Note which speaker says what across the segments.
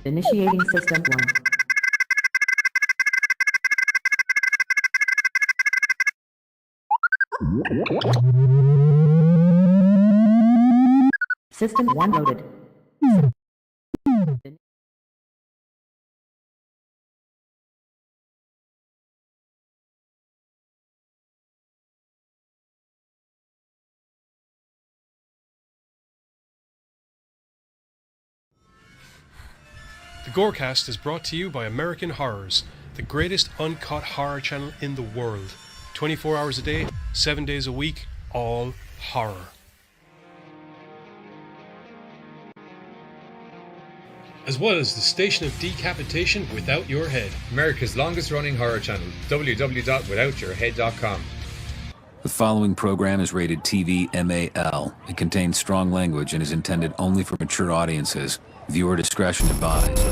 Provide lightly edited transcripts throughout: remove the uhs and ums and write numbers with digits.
Speaker 1: Initiating System 1. System 1 loaded.
Speaker 2: The Gorecast is brought to you by American Horrors, the greatest uncut horror channel in the world. 24 hours a day, 7 days a week, all horror. As well as the station of decapitation without your head.
Speaker 3: America's longest running horror channel, www.withoutyourhead.com.
Speaker 4: The following program is rated TV MAL. It contains strong language and is intended only for mature audiences. Viewer discretion advised.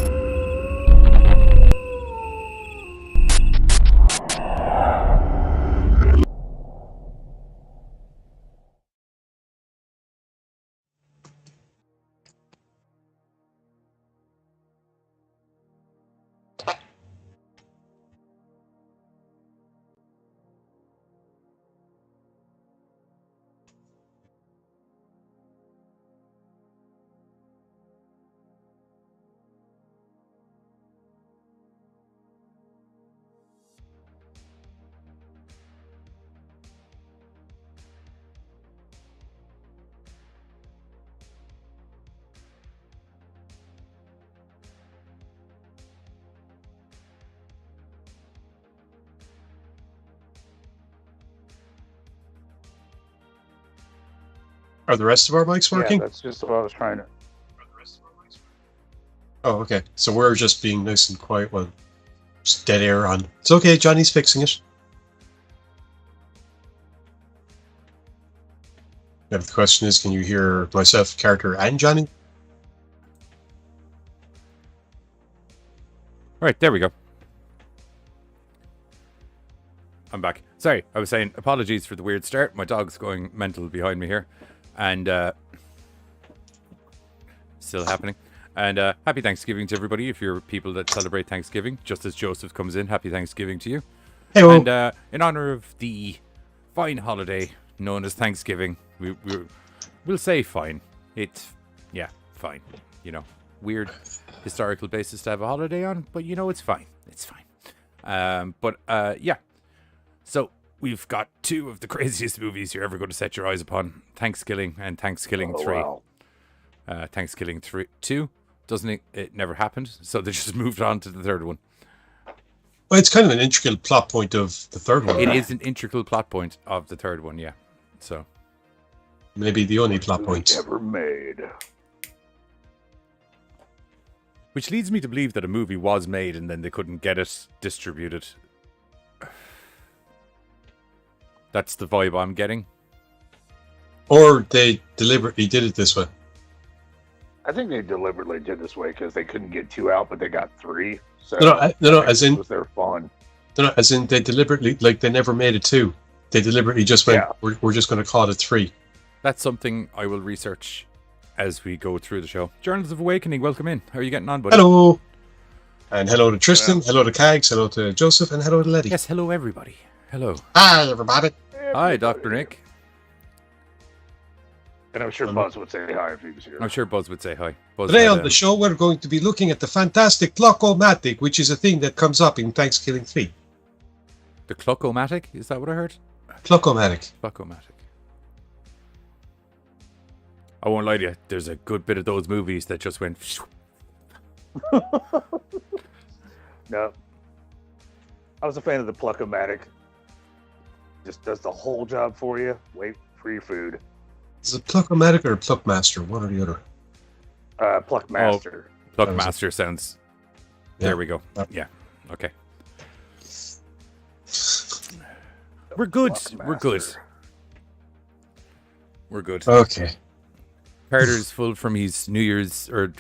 Speaker 2: Are the rest of our mics working?
Speaker 5: Yeah, that's just what I was trying to.
Speaker 2: Oh, okay. So we're just being nice and quiet while just dead air on. It's okay, Johnny's fixing it. Yeah, the question is, can you hear myself, character, and Johnny?
Speaker 6: All right, there we go. I'm back. Sorry, I was saying apologies for the weird start. My dog's going mental behind me here. And still happening. And happy Thanksgiving to everybody. If you're people that celebrate Thanksgiving, just as Joseph comes in, happy Thanksgiving to you.
Speaker 2: Hey-o.
Speaker 6: And in honor of the fine holiday known as Thanksgiving, we'll say fine. It's, yeah, fine. You know, weird historical basis to have a holiday on, but you know, it's fine. It's fine. Yeah. So we've got two of the craziest movies you're ever going to set your eyes upon. ThanksKilling and ThanksKilling 3.
Speaker 5: Wow.
Speaker 6: ThanksKilling 2 doesn't it never happened, so they just moved on to the third one.
Speaker 2: Well, it's kind of an integral plot point of the third one.
Speaker 6: It is an integral plot point of the third one, yeah. So
Speaker 2: maybe the only plot point
Speaker 5: ever made.
Speaker 6: Which leads me to believe that a movie was made and then they couldn't get it distributed. That's the vibe I'm getting.
Speaker 2: Or they deliberately did it this way.
Speaker 5: I think they deliberately did this way because they couldn't get 2 out, but they got 3. So
Speaker 2: No, as in,
Speaker 5: it was their fun.
Speaker 2: no, as in they deliberately, like they never made it 2. They deliberately just went,
Speaker 5: Yeah.
Speaker 2: we're just going to call it 3.
Speaker 6: That's something I will research as we go through the show. Journals of Awakening, welcome in. How are you getting on, buddy?
Speaker 2: Hello. And hello to Tristan, hello to Cags, hello to Joseph, and hello to Letty.
Speaker 6: Yes, hello everybody. Hello.
Speaker 2: Hi, everybody.
Speaker 6: Hi, Dr. Nick.
Speaker 5: And I'm sure Buzz would say hi if he was here.
Speaker 6: I'm sure Buzz would say hi. Buzz
Speaker 2: Today
Speaker 6: had,
Speaker 2: on the show, we're going to be looking at the fantastic Clock-O-Matic, which is a thing that comes up in ThanksKilling 3.
Speaker 6: The Clock-O-Matic? Is that what I heard?
Speaker 2: Clock-O-Matic.
Speaker 6: Clock-O-Matic. I won't lie to you. There's a good bit of those movies that just went...
Speaker 5: No. I was a fan of the Pluck-O-Matic. Just does the whole job for you. Wait for your food.
Speaker 2: Is it Pluck-O-Matic or Pluckmaster? One or the other?
Speaker 5: Pluck Master.
Speaker 6: Pluckmaster sounds...
Speaker 2: Yeah.
Speaker 6: There we go. Yeah. Okay. We're good. We're good.
Speaker 5: Pluckmaster.
Speaker 6: We're good.
Speaker 2: Okay.
Speaker 6: Carter's full from his New Year's or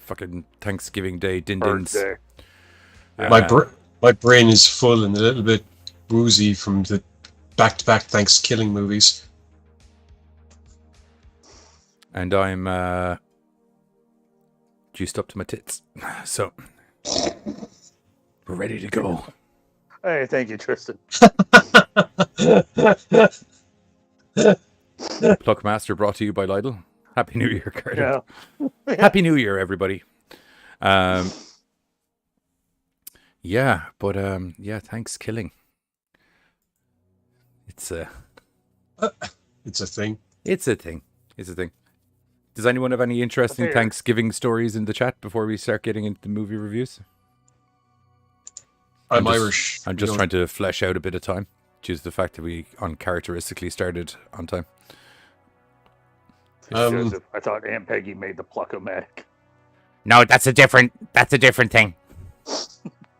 Speaker 6: fucking Thanksgiving Day din-dins.
Speaker 5: Birthday.
Speaker 2: My brain is full and a little bit woozy from the back-to-back ThanksKilling movies.
Speaker 6: And I'm juiced up to my tits. So, we're ready to go.
Speaker 5: Hey, thank you, Tristan.
Speaker 6: Pluck Master brought to you by Lidl. Happy New Year, Carter.
Speaker 5: Yeah.
Speaker 6: Happy New Year, everybody. Yeah, ThanksKilling. It's a
Speaker 7: thing.
Speaker 6: It's a thing. Does anyone have any interesting Thanksgiving stories in the chat before we start getting into the movie reviews?
Speaker 7: I'm Irish.
Speaker 6: I'm just trying to flesh out a bit of time due to the fact that we uncharacteristically started on time.
Speaker 5: Joseph, I thought Aunt Peggy made the Pluck-O-Matic.
Speaker 8: No, that's a different thing.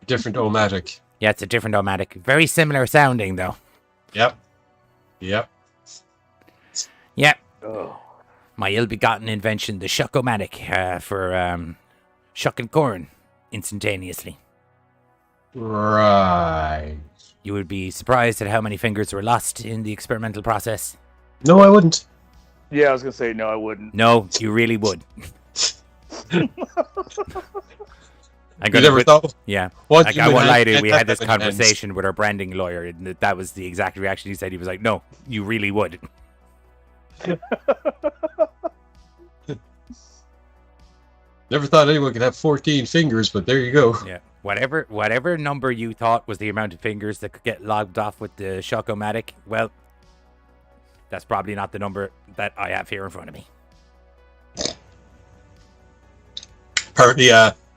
Speaker 7: Different O-Matic.
Speaker 8: Yeah, it's a different O-Matic. Very similar sounding, though.
Speaker 7: Yep.
Speaker 8: Yep.
Speaker 5: Oh.
Speaker 8: My ill-begotten invention, the Shuck-O-Matic, for shucking corn instantaneously.
Speaker 7: Right.
Speaker 8: You would be surprised at how many fingers were lost in the experimental process.
Speaker 7: No, I wouldn't.
Speaker 5: Yeah, I was going to say, no, I wouldn't.
Speaker 8: No, you really would.
Speaker 7: You never thought?
Speaker 8: Yeah.
Speaker 7: What,
Speaker 8: like,
Speaker 7: you
Speaker 8: I
Speaker 7: would
Speaker 8: won't lie to you.
Speaker 7: have
Speaker 8: We had this
Speaker 7: that
Speaker 8: conversation with our branding lawyer, and that was the exact reaction he said. He was like, no, you really would.
Speaker 7: Never thought anyone could have 14 fingers, but there you go.
Speaker 8: Yeah. Whatever number you thought was the amount of fingers that could get logged off with the Shuck-O-Matic, well, that's probably not the number that I have here in front of me.
Speaker 7: Apparently,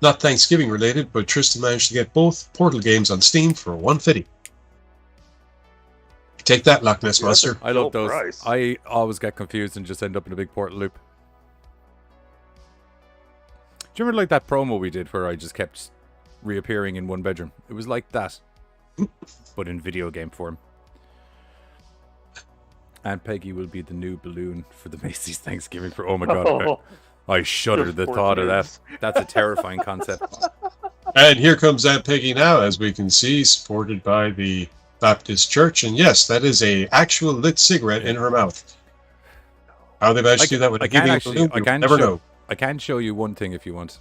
Speaker 7: not Thanksgiving related, but Tristan managed to get both Portal games on Steam for $150. Take that, Loch Ness Monster.
Speaker 6: I love those.
Speaker 5: Price.
Speaker 6: I always get confused and just end up in a big portal loop. Do you remember like that promo we did where I just kept reappearing in one bedroom? It was like that, but in video game form. Aunt Peggy will be the new balloon for the Macy's Thanksgiving for. Oh my god! I shudder the thought of that. That's a terrifying concept.
Speaker 7: And here comes Aunt Peggy now, as we can see, supported by the Baptist Church. And yes, that is a actual lit cigarette in her mouth. How they managed to do that with a giving balloon, we'll never know.
Speaker 6: I can show you one thing if you want.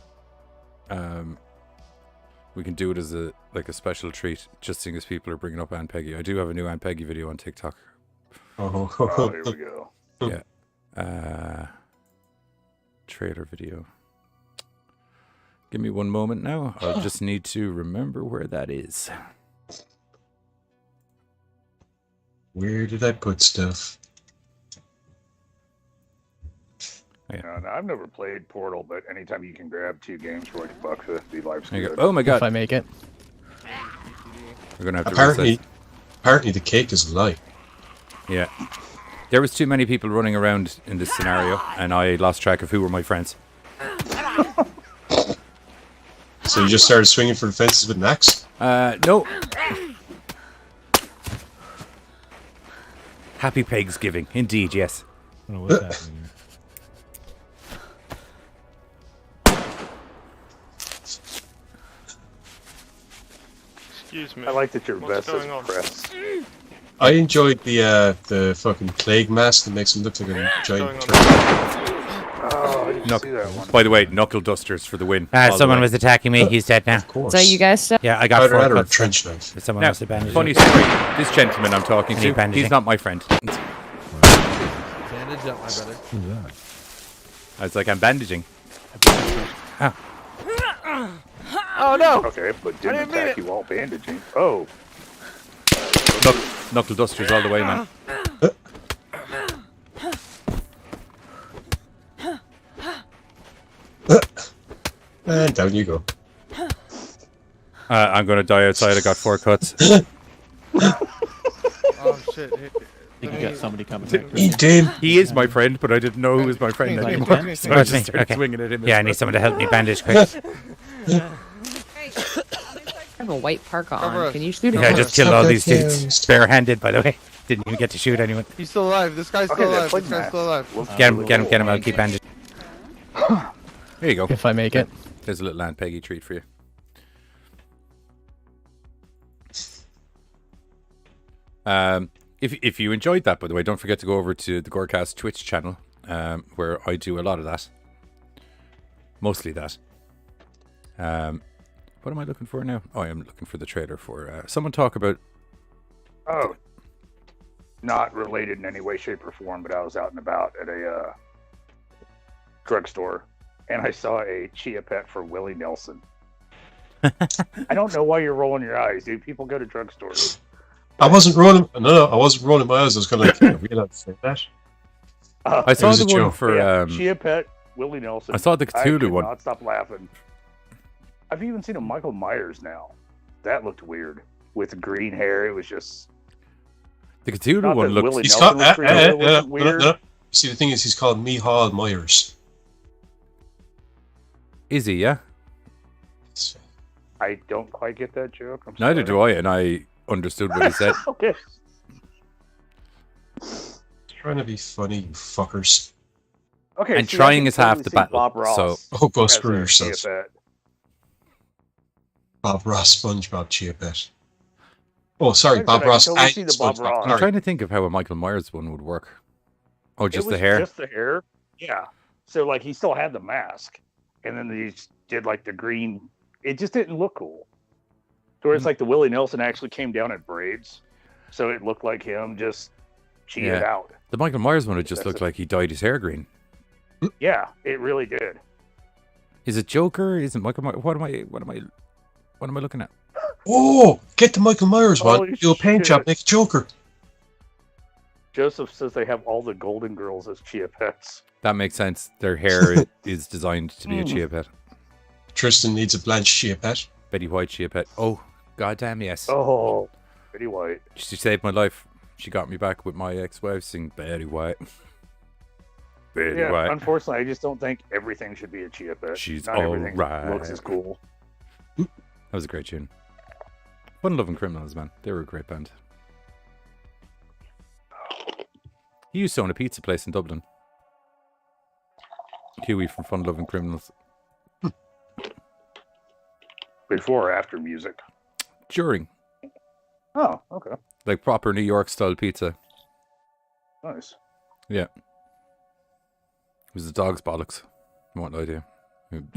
Speaker 6: We can do it as a special treat, just seeing as people are bringing up Aunt Peggy. I do have a new Aunt Peggy video on TikTok.
Speaker 5: Oh, here we go.
Speaker 6: Yeah. Trailer video. Give me one moment now. I'll just need to remember where that is.
Speaker 7: Where did I put stuff?
Speaker 6: Yeah.
Speaker 5: No, I've never played Portal, but anytime you can grab 2 games for $20, the life's
Speaker 6: There you
Speaker 5: good.
Speaker 6: go. Oh my god!
Speaker 9: If I make it.
Speaker 6: We're gonna have to
Speaker 7: Apparently the cake is a lie.
Speaker 6: Yeah. There was too many people running around in this scenario, and I lost track of who were my friends.
Speaker 7: So you just started swinging for the fences with an axe?
Speaker 6: No. Happy ThanksKilling, indeed, yes.
Speaker 9: I don't know what's happening here.
Speaker 10: Excuse me.
Speaker 5: I like that your
Speaker 10: What's
Speaker 5: vest is
Speaker 10: going on?
Speaker 5: pressed.
Speaker 7: I enjoyed the fucking plague mask that makes him look like a giant
Speaker 10: What's
Speaker 7: turtle.
Speaker 5: Oh, I didn't see that one.
Speaker 6: By the way, knuckle dusters for the win.
Speaker 8: Someone was attacking me. He's dead now.
Speaker 7: Of course.
Speaker 11: So you guys still?
Speaker 8: Yeah, I got
Speaker 7: I'd
Speaker 8: 4
Speaker 7: rather a
Speaker 8: cuts.
Speaker 7: trench knife.
Speaker 8: Someone
Speaker 6: Now,
Speaker 8: must have bandaged
Speaker 6: funny
Speaker 8: me.
Speaker 6: story. This gentleman I'm talking
Speaker 8: Any
Speaker 6: to,
Speaker 8: bandaging?
Speaker 6: he's not my friend.
Speaker 9: Bandage up, my brother. Who's that?
Speaker 6: I was like, I'm bandaging.
Speaker 9: Oh no!
Speaker 5: Okay, but didn't attack you while bandaging. Oh,
Speaker 6: Knuckle dusters all the way, man.
Speaker 7: And down you go.
Speaker 6: I'm going to die outside. I got 4 cuts.
Speaker 10: Oh shit.
Speaker 9: You got somebody coming back.
Speaker 7: Eat him.
Speaker 6: He is my friend, but I didn't know who was my friend
Speaker 9: Like
Speaker 6: anymore.
Speaker 9: that?
Speaker 6: So I
Speaker 8: Excuse me.
Speaker 6: just started
Speaker 8: Okay.
Speaker 6: swinging at him.
Speaker 8: Yeah, I need someone to help me bandage quick.
Speaker 11: I have a white parka
Speaker 10: Cover
Speaker 11: on.
Speaker 10: us.
Speaker 11: Can you shoot
Speaker 8: Yeah, I
Speaker 11: him?
Speaker 8: just killed all these dudes barehanded, by the way. Didn't even get to shoot anyone.
Speaker 10: He's still alive. This guy's
Speaker 5: okay,
Speaker 10: still
Speaker 5: that
Speaker 10: alive.
Speaker 5: plague
Speaker 10: This guy's
Speaker 5: mask
Speaker 10: still alive.
Speaker 5: looks
Speaker 8: Get him,
Speaker 5: really
Speaker 8: get him, get him.
Speaker 5: cool.
Speaker 8: I'll keep bandaging.
Speaker 6: Here you go.
Speaker 9: If I make it.
Speaker 6: There's a little Aunt Peggy treat for you. If you enjoyed that, by the way, don't forget to go over to the Gorecast Twitch channel, where I do a lot of that. Mostly that. What am I looking for now? Oh, I am looking for the trailer for someone talk about.
Speaker 5: Oh, not related in any way, shape, or form, but I was out and about at a drugstore, and I saw a Chia Pet for Willie Nelson. I don't know why you're rolling your eyes, dude. People go to drugstores.
Speaker 7: I wasn't rolling. No, I wasn't rolling my eyes. I was kind of like, we allowed to say that.
Speaker 6: I saw the one for
Speaker 5: Chia Pet, Willie Nelson.
Speaker 6: I saw the Cthulhu one.
Speaker 5: I could not stop laughing. I've even seen a Michael Myers now. That looked weird with green hair. It was just
Speaker 6: the Cthulhu one looks.
Speaker 7: He's called. No. See, the thing is, he's called Mihal Myers.
Speaker 6: Is he? Yeah.
Speaker 5: I don't quite get that joke.
Speaker 6: Neither do I, and I understood what he said.
Speaker 5: Okay.
Speaker 7: Trying to be funny, you fuckers.
Speaker 5: Okay.
Speaker 6: And trying is half the battle. So,
Speaker 7: go screw yourself. Bob Ross, SpongeBob, Chia Pet. Oh, sorry, Bob Ross.
Speaker 6: I'm trying to think of how a Michael Myers one would work. Oh, just the hair?
Speaker 5: Just the hair? Yeah. So, like, he still had the mask, and then they did, like, the green. It just didn't look cool. Whereas, like, the Willie Nelson actually came down in braids, so it looked like him just cheated out.
Speaker 6: The Michael Myers one, it just looked like he dyed his hair green.
Speaker 5: Yeah, it really did.
Speaker 6: Is it Joker? Is it Michael Myers? What am I looking at?
Speaker 7: Oh, get the Michael Myers one. Do a paint job, make a Joker.
Speaker 5: Joseph says they have all the Golden Girls as Chia Pets.
Speaker 6: That makes sense. Their hair is designed to be a Chia Pet.
Speaker 7: Tristan needs a Blanche Chia Pet.
Speaker 6: Betty White Chia Pet. Oh, goddamn yes.
Speaker 5: Oh, Betty White.
Speaker 6: She saved my life. She got me back with my ex-wife singing Betty White. Betty White.
Speaker 5: Unfortunately, I just don't think everything should be a Chia Pet.
Speaker 6: She's
Speaker 5: not everything looks as cool.
Speaker 6: That was a great tune. Fun Loving Criminals, man. They were a great band. He used to own a pizza place in Dublin. Huey from Fun Loving Criminals.
Speaker 5: Before or after music?
Speaker 6: During.
Speaker 5: Oh, okay.
Speaker 6: Like proper New York style pizza.
Speaker 5: Nice.
Speaker 6: Yeah. It was the dog's bollocks. I won't lie to you.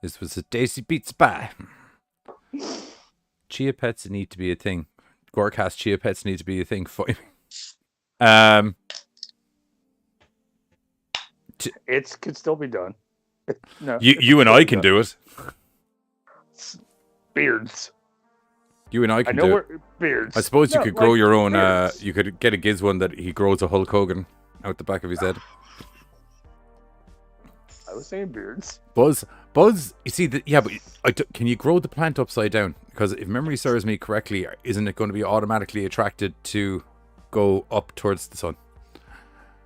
Speaker 6: This was a tasty pizza pie. Chia Pets need to be a thing. Gorecast Chia Pets need to be a thing for me.
Speaker 5: It could still be done. No,
Speaker 6: you and I can do it.
Speaker 5: Beards.
Speaker 6: You and I can do it.
Speaker 5: Beards.
Speaker 6: I suppose you could grow your own. You could get a Giz one that he grows a Hulk Hogan out the back of his head.
Speaker 5: I was saying beards.
Speaker 6: Buzz. You see, but can you grow the plant upside down? Because if memory serves me correctly, isn't it going to be automatically attracted to go up towards the sun?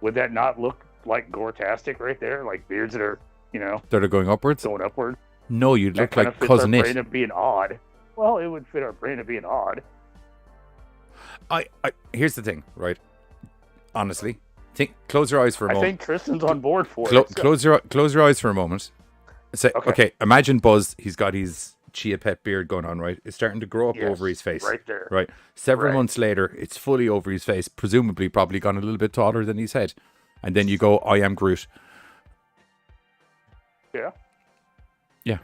Speaker 5: Would that not look like Gore-tastic right there? Like beards that are,
Speaker 6: that are going upwards.
Speaker 5: Going upward.
Speaker 6: No, you'd look like Cousin
Speaker 5: It.
Speaker 6: It.
Speaker 5: Brain of being odd. Well, it would fit our brain of being odd.
Speaker 6: Here's the thing, right? Honestly, close your eyes for a moment.
Speaker 5: I think Tristan's on board for it.
Speaker 6: Close your eyes for a moment. Say, okay, imagine Buzz. He's got his Chia Pet beard going on, right? It's starting to grow up over his face.
Speaker 5: Right there.
Speaker 6: Right. Several months later, it's fully over his face, presumably probably gone a little bit taller than his head. And then you go, I am Groot.
Speaker 5: Yeah.
Speaker 6: Yeah.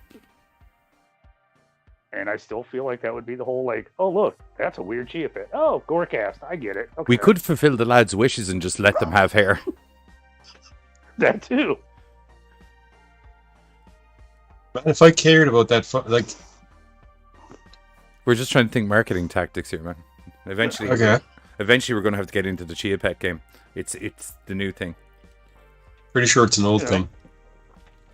Speaker 5: And I still feel like that would be the whole, like, oh, look, that's a weird Chia Pet. Oh, Gorecast, I get it. Okay.
Speaker 6: We could fulfill the lads' wishes and just let them have hair.
Speaker 5: That too.
Speaker 7: If I cared about that,
Speaker 6: we're just trying to think marketing tactics here, man. Eventually, we're going to have to get into the Chia Pet game. It's the new thing.
Speaker 7: Pretty sure it's an old thing.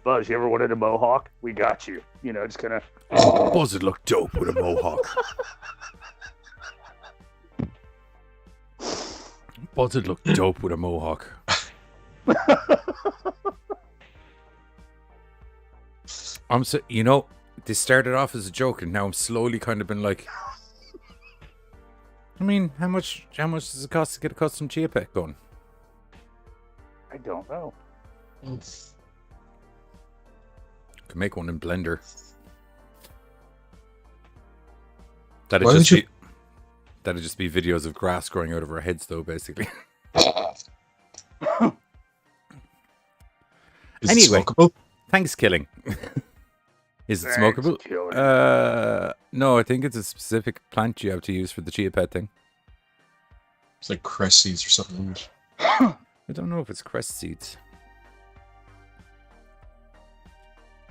Speaker 5: Buzz, you ever wanted a mohawk? We got you. Just kind of.
Speaker 6: Buzz would look dope with a mohawk. Buzz would look dope with a mohawk. This started off as a joke, and now I'm slowly kind of been like, I mean, how much does it cost to get a custom Chia Pet going?
Speaker 5: I don't know.
Speaker 6: Could make one in Blender. That'd just be videos of grass growing out of our heads, though, basically.
Speaker 7: Anyway,
Speaker 6: ThanksKilling. Is it smokable? No, I think it's a specific plant you have to use for the chia pet thing.
Speaker 7: It's like cress seeds or something.
Speaker 6: I don't know if it's cress seeds.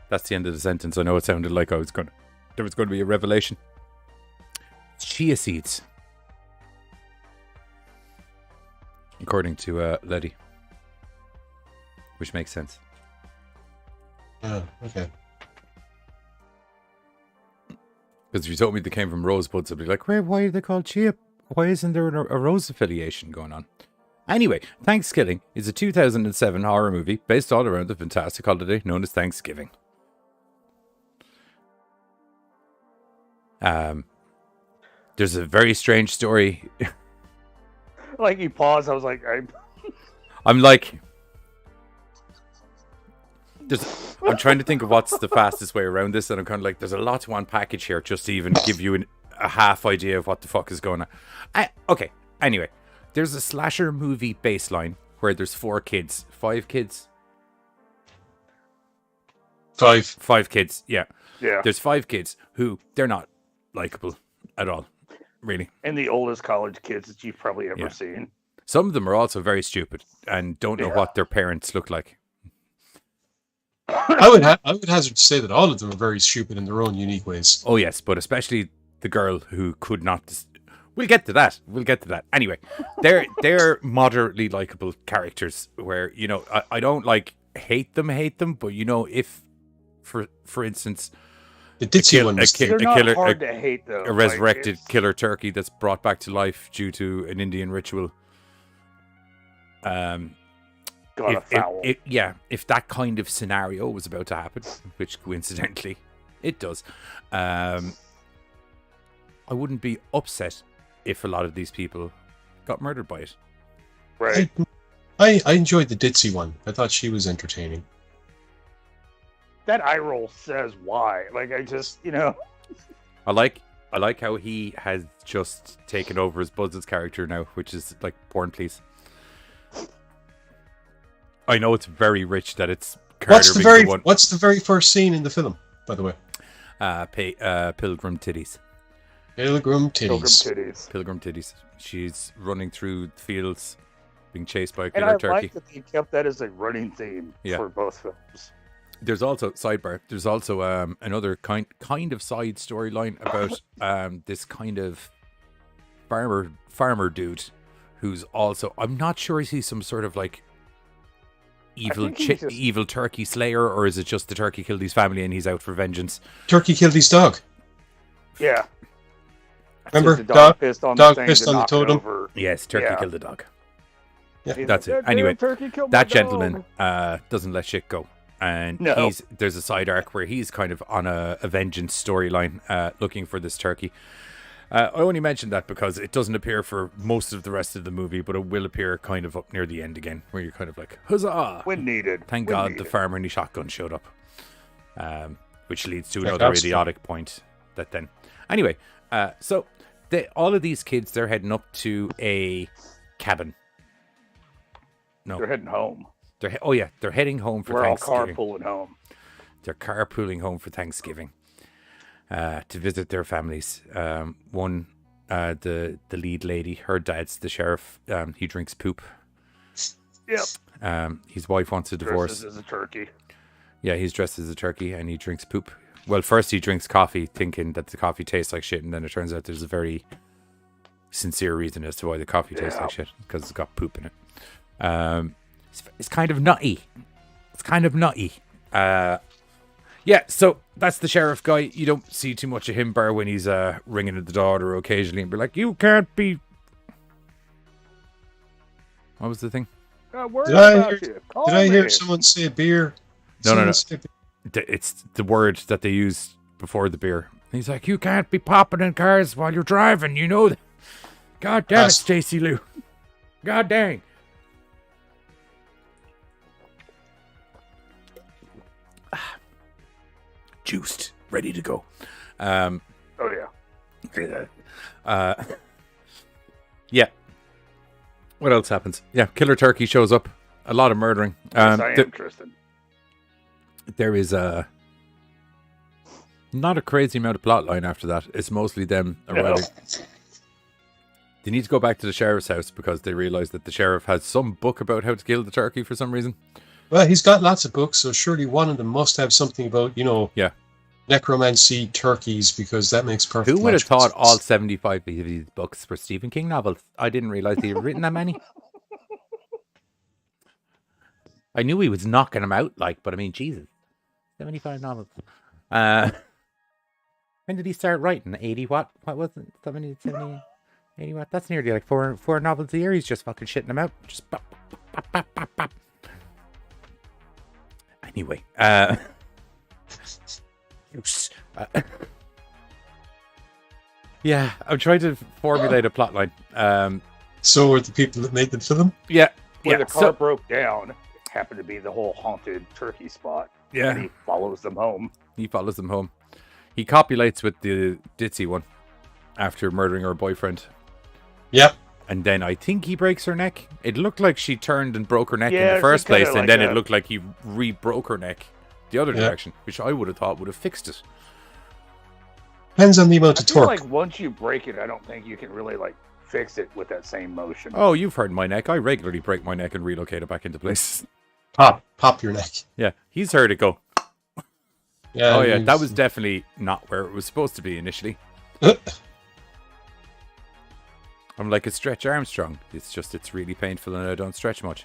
Speaker 6: That's the end of the sentence. I know it sounded like there was going to be a revelation. It's chia seeds. According to Letty. Which makes sense.
Speaker 7: Oh, okay.
Speaker 6: Because if you told me they came from rosebuds, I'd be like, wait, why are they called chia? Why isn't there a rose affiliation going on? Anyway, ThanksKilling is a 2007 horror movie based all around the fantastic holiday known as Thanksgiving. There's a very strange story.
Speaker 5: Like he paused, I was like,
Speaker 6: I'm like, I'm trying to think of what's the fastest way around this, and I'm kind of like, there's a lot to unpackage here just to even give you a half idea of what the fuck is going on. Okay, anyway, there's a slasher movie baseline where there's 5 kids. 5 kids, yeah. There's 5 kids who, they're not likable at all, really.
Speaker 5: And the oldest college kids that you've probably ever seen.
Speaker 6: Some of them are also very stupid and don't know what their parents look like.
Speaker 7: I would hazard to say that all of them are very stupid in their own unique ways.
Speaker 6: Oh yes, but especially the girl who could not. We'll get to that. Anyway, they're moderately likable characters. Where I don't like hate them, but if for instance,
Speaker 7: the ditzy one,
Speaker 5: they're not hard to hate though.
Speaker 6: A resurrected killer turkey that's brought back to life due to an Indian ritual. If that kind of scenario was about to happen, which coincidentally it does, I wouldn't be upset if a lot of these people got murdered by it.
Speaker 5: Right.
Speaker 7: I enjoyed the ditzy one. I thought she was entertaining.
Speaker 5: That eye roll says why. Like I just,
Speaker 6: I like how he has just taken over as Buzz's character now, which is like porn, please. I know it's very rich that it's Carter
Speaker 7: What's the very first scene in the film, by the way?
Speaker 6: Pilgrim titties.
Speaker 7: Pilgrim titties.
Speaker 6: Pilgrim titties. She's running through the fields, being chased by a
Speaker 5: and
Speaker 6: killer
Speaker 5: I
Speaker 6: turkey.
Speaker 5: like that they kept that as a running theme for both films.
Speaker 6: There's also another kind of side storyline about this kind of farmer dude who's also, I'm not sure, is he some sort of like evil turkey slayer, or is it just the turkey killed his family and he's out for vengeance?
Speaker 7: Turkey killed his dog.
Speaker 5: Yeah.
Speaker 7: Remember,
Speaker 5: the dog pissed on the
Speaker 7: totem.
Speaker 5: Over.
Speaker 6: Yes, turkey killed the dog.
Speaker 7: Yeah.
Speaker 6: That's it. Anyway, that gentleman doesn't let shit go. And there's a side arc where he's kind of on a vengeance storyline, looking for this turkey. I only mentioned that because it doesn't appear for most of the rest of the movie, but it will appear kind of up near the end again, where you're kind of like, huzzah!
Speaker 5: When needed.
Speaker 6: Thank God the farmer and his shotgun showed up. Which leads to another idiotic point that then... Anyway, so all of these kids, they're heading up to a cabin. No.
Speaker 5: They're heading home.
Speaker 6: They're heading home for Thanksgiving.
Speaker 5: We're all carpooling home.
Speaker 6: They're carpooling home for Thanksgiving. To visit their families. One, the lead lady, her dad's the sheriff. He drinks poop.
Speaker 5: Yep.
Speaker 6: His wife wants a divorce.
Speaker 5: Dresses as a turkey.
Speaker 6: Yeah, he's dressed as a turkey and he drinks poop. Well, first he drinks coffee, thinking that the coffee tastes like shit, and then it turns out there's a very sincere reason as to why the coffee tastes like shit, because it's got poop in it. It's kind of nutty. Yeah, so that's the sheriff guy. You don't see too much of him, bar when he's ringing at the door occasionally and be like, you can't be... What was the thing?
Speaker 7: Did I hear someone say beer?
Speaker 6: No. It's the word that they use before the beer. He's like, you can't be popping in cars while you're driving, you know that. God damn it, Stacey Lou. God dang. Juiced, ready to go.
Speaker 5: Oh yeah.
Speaker 6: Yeah. What else happens? Yeah, killer turkey shows up. A lot of murdering.
Speaker 5: Yes, I am, Tristan.
Speaker 6: there is not a crazy amount of plot line after that. It's mostly them arriving. They need to go back to the sheriff's house because they realize that the sheriff has some book about how to kill the turkey for some reason.
Speaker 7: Well, he's got lots of books, so surely one of them must have something about, necromancy, turkeys, because that makes perfect sense.
Speaker 6: Who would have thought all 75 of these books were Stephen King novels? I didn't realize he had written that many. I knew he was knocking them out, but I mean, Jesus. 75 novels. When did he start writing? 80 what? What was it? 70, 80 what? That's nearly like four novels a year. He's just fucking shitting them out. Just bop, bop, bop, bop, bop. Anyway, yeah, I'm trying to formulate a plot line.
Speaker 7: So are the people that made the film?
Speaker 6: Yeah.
Speaker 5: Where the car broke down, it happened to be the whole haunted turkey spot.
Speaker 6: Yeah.
Speaker 5: And he follows them home.
Speaker 6: He copulates with the ditzy one after murdering her boyfriend.
Speaker 7: Yep.
Speaker 6: And then I think he breaks her neck. It looked like she turned and broke her neck in the
Speaker 5: it's
Speaker 6: first place,
Speaker 5: kinda
Speaker 6: and
Speaker 5: like
Speaker 6: then it looked like he re-broke her neck the other direction, which I would have thought would have fixed it.
Speaker 7: Depends on the amount of
Speaker 5: I feel
Speaker 7: torque.
Speaker 5: like once you break it, I don't think you can really fix it with that same motion.
Speaker 6: Oh, you've heard my neck. I regularly break my neck and relocate it back into place.
Speaker 7: Pop your neck.
Speaker 6: Yeah, he's heard it go.
Speaker 7: Yeah.
Speaker 6: Oh yeah, that was definitely not where it was supposed to be initially. I'm like a Stretch Armstrong. It's really painful and I don't stretch much.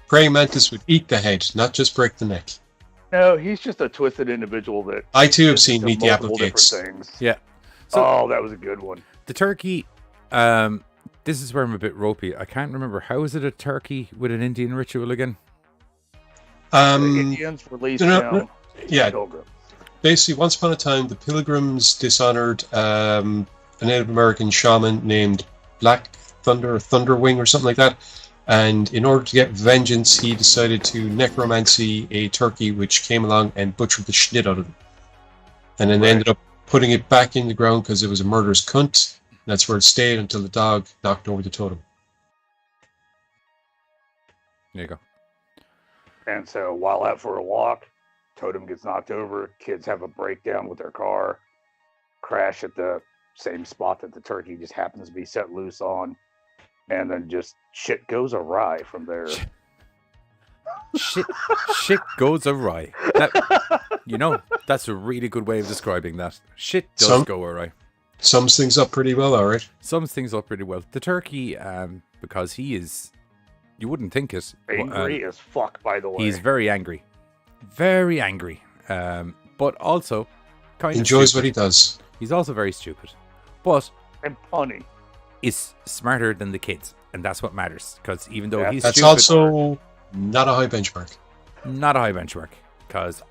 Speaker 7: Praying mantis would eat the head, not just break the neck.
Speaker 5: No, he's just a twisted individual that...
Speaker 7: I too have seen Meet the
Speaker 5: multiple
Speaker 7: Applegates.
Speaker 5: different things.
Speaker 6: Yeah.
Speaker 5: So, that was a good one.
Speaker 6: The turkey, this is where I'm a bit ropey. I can't remember. How is it a turkey with an Indian ritual again?
Speaker 5: The Indians released him.
Speaker 7: Yeah.
Speaker 5: Pilgrim.
Speaker 7: Basically, once upon a time, the Pilgrims dishonored a Native American shaman named Black Thunder or Thunderwing or something like that. And in order to get vengeance, he decided to necromancy a turkey, which came along and butchered the shit out of them. And then they ended up putting it back in the ground because it was a murderous cunt. That's where it stayed until the dog knocked over the totem.
Speaker 6: There you go.
Speaker 5: And so while out for a walk, totem gets knocked over. Kids have a breakdown with their car, crash at the same spot that the turkey just happens to be set loose on. And then just shit goes awry from there.
Speaker 6: Shit goes awry. That's a really good way of describing that. Shit does go awry.
Speaker 7: Sums things up pretty well, alright.
Speaker 6: Sums things up pretty well. The turkey, because he is, you wouldn't think it.
Speaker 5: Angry as fuck, by the way.
Speaker 6: He's very angry. Very angry. But also kind of
Speaker 7: enjoys what he does.
Speaker 6: He's also very stupid. But
Speaker 5: and punny.
Speaker 6: Is smarter than the kids, and that's what matters. Because even though he's
Speaker 7: that's
Speaker 6: stupid,
Speaker 7: also not a high benchmark.
Speaker 6: Not a high benchmark. Because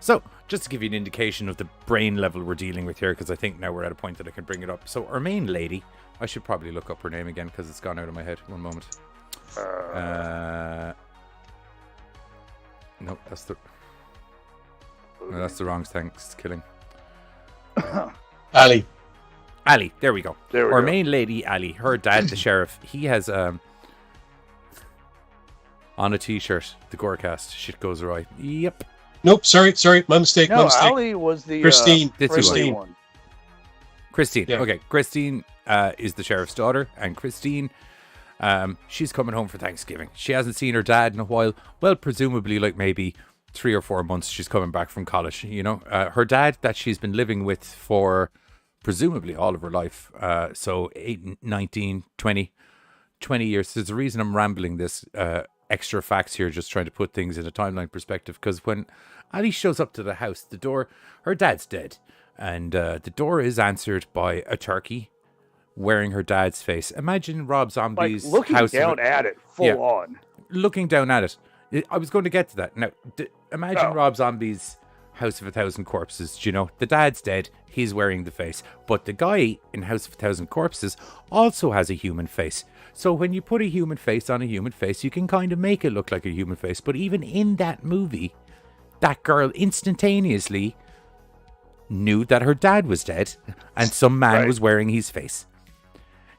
Speaker 6: so just to give you an indication of the brain level we're dealing with here, because I think now we're at a point that I can bring it up. So our main lady, I should probably look up her name again because it's gone out of my head. One moment. No, that's the wrong ThanksKilling. Ali, there we go. Our main lady, Ali, her dad, the sheriff, he has on a t-shirt, the Gorecast, shit goes awry. Yep.
Speaker 7: Nope, sorry, my mistake,
Speaker 5: no,
Speaker 7: my mistake.
Speaker 5: Ali was the
Speaker 7: Christine.
Speaker 5: One.
Speaker 6: Christine,
Speaker 7: yeah.
Speaker 6: Okay, Christine is the sheriff's daughter, and Christine, she's coming home for Thanksgiving. She hasn't seen her dad in a while. Well, presumably like maybe 3 or 4 months she's coming back from college, her dad that she's been living with for presumably all of her life, so 8, 19, 20 years. There's a reason I'm rambling this extra facts here, just trying to put things in a timeline perspective, because when Ali shows up to the house, the door, her dad's dead, and the door is answered by a turkey wearing her dad's face. Imagine Rob Zombie's
Speaker 5: looking
Speaker 6: house
Speaker 5: down at it full on.
Speaker 6: Looking down at it. I was going to get to that. Now, imagine Rob Zombie's House of 1,000 Corpses. The dad's dead, he's wearing the face, but the guy in House of 1,000 Corpses also has a human face. So when you put a human face on a human face, you can kind of make it look like a human face. But even in that movie, that girl instantaneously knew that her dad was dead and some man was wearing his face.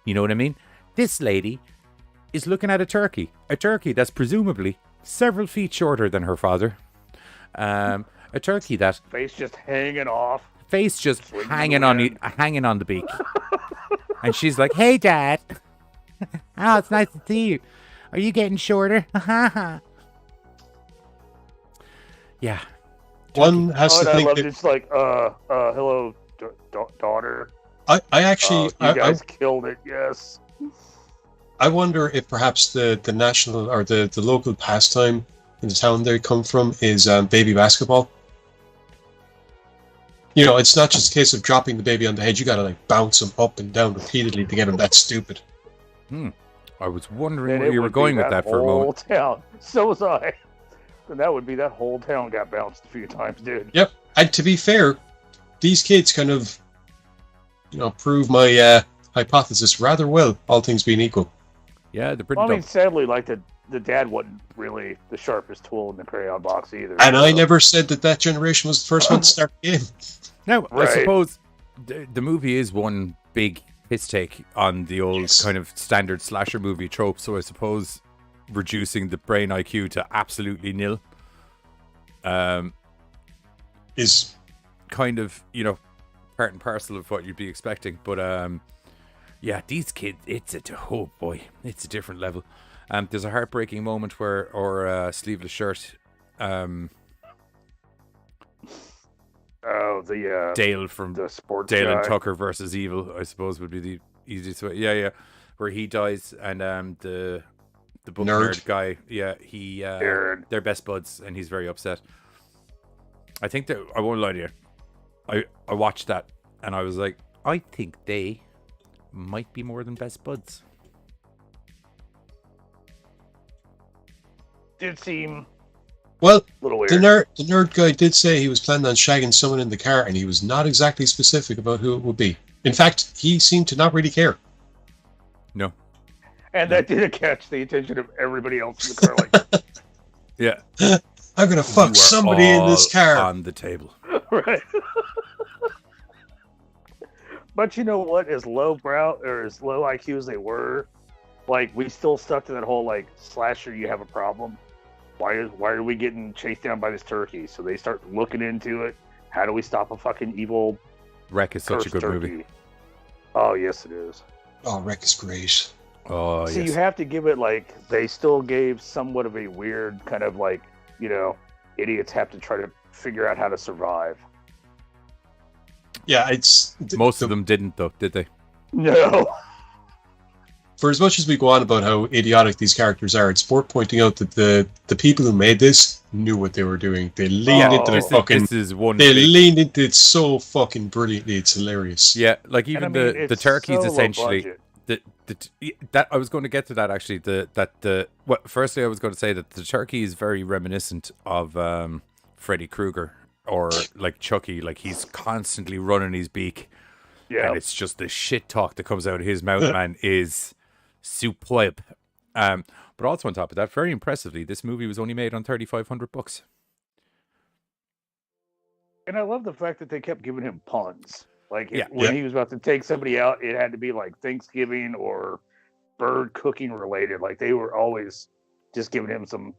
Speaker 6: You know what I mean? This lady is looking at a turkey that's presumably several feet shorter than her father. A turkey that
Speaker 5: Face just hanging off.
Speaker 6: face just
Speaker 5: Swinging
Speaker 6: hanging
Speaker 5: the
Speaker 6: on
Speaker 5: wind.
Speaker 6: hanging on the beak. And she's like, "Hey, Dad. Oh, it's nice to see you. Are you getting shorter?" Yeah.
Speaker 7: One has
Speaker 5: Oh,
Speaker 7: to
Speaker 5: and I
Speaker 7: think
Speaker 5: loved
Speaker 7: that
Speaker 5: it. It's like, hello, daughter.
Speaker 7: I actually
Speaker 5: You guys killed it. Yes.
Speaker 7: I wonder if perhaps the national or the local pastime in the town they come from is baby basketball. You know, it's not just a case of dropping the baby on the head. You got to like bounce him up and down repeatedly to get him that stupid.
Speaker 6: I was wondering
Speaker 5: Then
Speaker 6: where
Speaker 5: it
Speaker 6: you were
Speaker 5: would be
Speaker 6: going with that for a
Speaker 5: whole
Speaker 6: moment.
Speaker 5: town. So was I. Then that would be that whole town got bounced a few times, dude.
Speaker 7: Yep. And to be fair, these kids kind of, prove my hypothesis rather well, all things being equal.
Speaker 6: Yeah, they're pretty
Speaker 5: Well, I mean,
Speaker 6: dumb.
Speaker 5: sadly, like the dad wasn't really the sharpest tool in the crayon box either.
Speaker 7: And I
Speaker 5: so-
Speaker 7: never said that generation was the first one to start the game.
Speaker 6: Now, I
Speaker 5: Right.
Speaker 6: suppose the movie is one big piss take on the old
Speaker 7: Yes.
Speaker 6: kind of standard slasher movie trope, so I suppose reducing the brain IQ to absolutely nil
Speaker 7: Is
Speaker 6: kind of, part and parcel of what you'd be expecting. But yeah, these kids, it's a different level. There's a heartbreaking moment where, or sleeveless shirt,
Speaker 5: the
Speaker 6: Dale from
Speaker 5: the sports
Speaker 6: Dale and
Speaker 5: guy.
Speaker 6: Tucker versus Evil, I suppose, would be the easiest way. Yeah, where he dies and the book nerd guy, he
Speaker 5: Aaron.
Speaker 6: they're best buds and he's very upset. I think that I won't lie to you. I watched that and I was like, I think they might be more than best buds.
Speaker 5: Did seem
Speaker 7: well,
Speaker 5: a little weird.
Speaker 7: the nerd guy did say he was planning on shagging someone in the car, and he was not exactly specific about who it would be. In fact, he seemed to not really care.
Speaker 6: No.
Speaker 5: And that did catch the attention of everybody else in the car. Like,
Speaker 6: Yeah.
Speaker 7: I'm gonna fuck
Speaker 6: You are
Speaker 7: somebody in this
Speaker 6: all
Speaker 7: car.
Speaker 6: on the table.
Speaker 5: right. But you know what? As lowbrow or as low IQ as they were, like we still stuck to that whole like slasher. You have a problem. Why are we getting chased down by this turkey? So they start looking into it. How do we stop a fucking evil
Speaker 6: Wreck is such a
Speaker 5: cursed
Speaker 6: good
Speaker 5: turkey?
Speaker 6: movie.
Speaker 5: Oh yes, it is.
Speaker 7: Oh, Wreck is great.
Speaker 6: Oh,
Speaker 5: See,
Speaker 6: yes.
Speaker 5: you have to give it like they still gave somewhat of a weird kind of like idiots have to try to figure out how to survive.
Speaker 7: Yeah, it's
Speaker 6: Most of them didn't, though, did they?
Speaker 5: No.
Speaker 7: For as much as we go on about how idiotic these characters are, it's worth pointing out that the people who made this knew what they were doing. They leaned into the fucking.
Speaker 6: This is one
Speaker 7: They
Speaker 6: big-
Speaker 7: leaned into it so fucking brilliantly. It's hilarious.
Speaker 6: Yeah, like even
Speaker 5: And I mean,
Speaker 6: the
Speaker 5: it's
Speaker 6: turkeys
Speaker 5: so low
Speaker 6: essentially.
Speaker 5: budget.
Speaker 6: That I was going to get to that actually. Firstly, I was going to say that the turkey is very reminiscent of Freddy Krueger or like Chucky. Like he's constantly running his beak,
Speaker 5: Yeah.
Speaker 6: and it's just the shit talk that comes out of his mouth, man, is superb. But also on top of that, very impressively, this movie was only made on $3,500.
Speaker 5: And I love the fact that they kept giving him puns. Like
Speaker 6: Yeah.
Speaker 5: when he was about to take somebody out, it had to be like Thanksgiving or bird cooking related. Like they were always just giving him some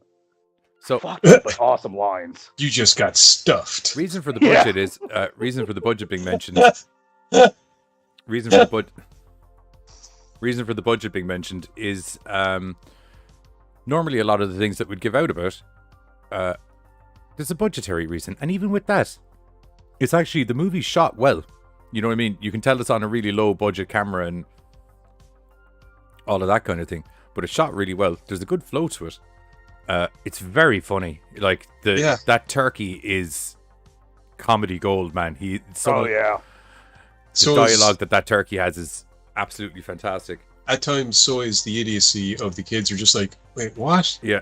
Speaker 6: So
Speaker 5: fucked up but awesome lines.
Speaker 7: You just got stuffed.
Speaker 6: reason for the
Speaker 5: Yeah.
Speaker 6: budget is reason for the budget being mentioned. Reason for the budget being mentioned is normally a lot of the things that we'd give out about. There's a budgetary reason, and even with that, it's actually the movie's shot well. You know what I mean? You can tell it's on a really low budget camera and all of that kind of thing, but it's shot really well. There's a good flow to it. It's very funny. Like that turkey is comedy gold, man. The
Speaker 7: So
Speaker 6: dialogue that turkey has is absolutely fantastic.
Speaker 7: at times, so is the idiocy of the kids. Are just like, wait, what?
Speaker 6: Yeah.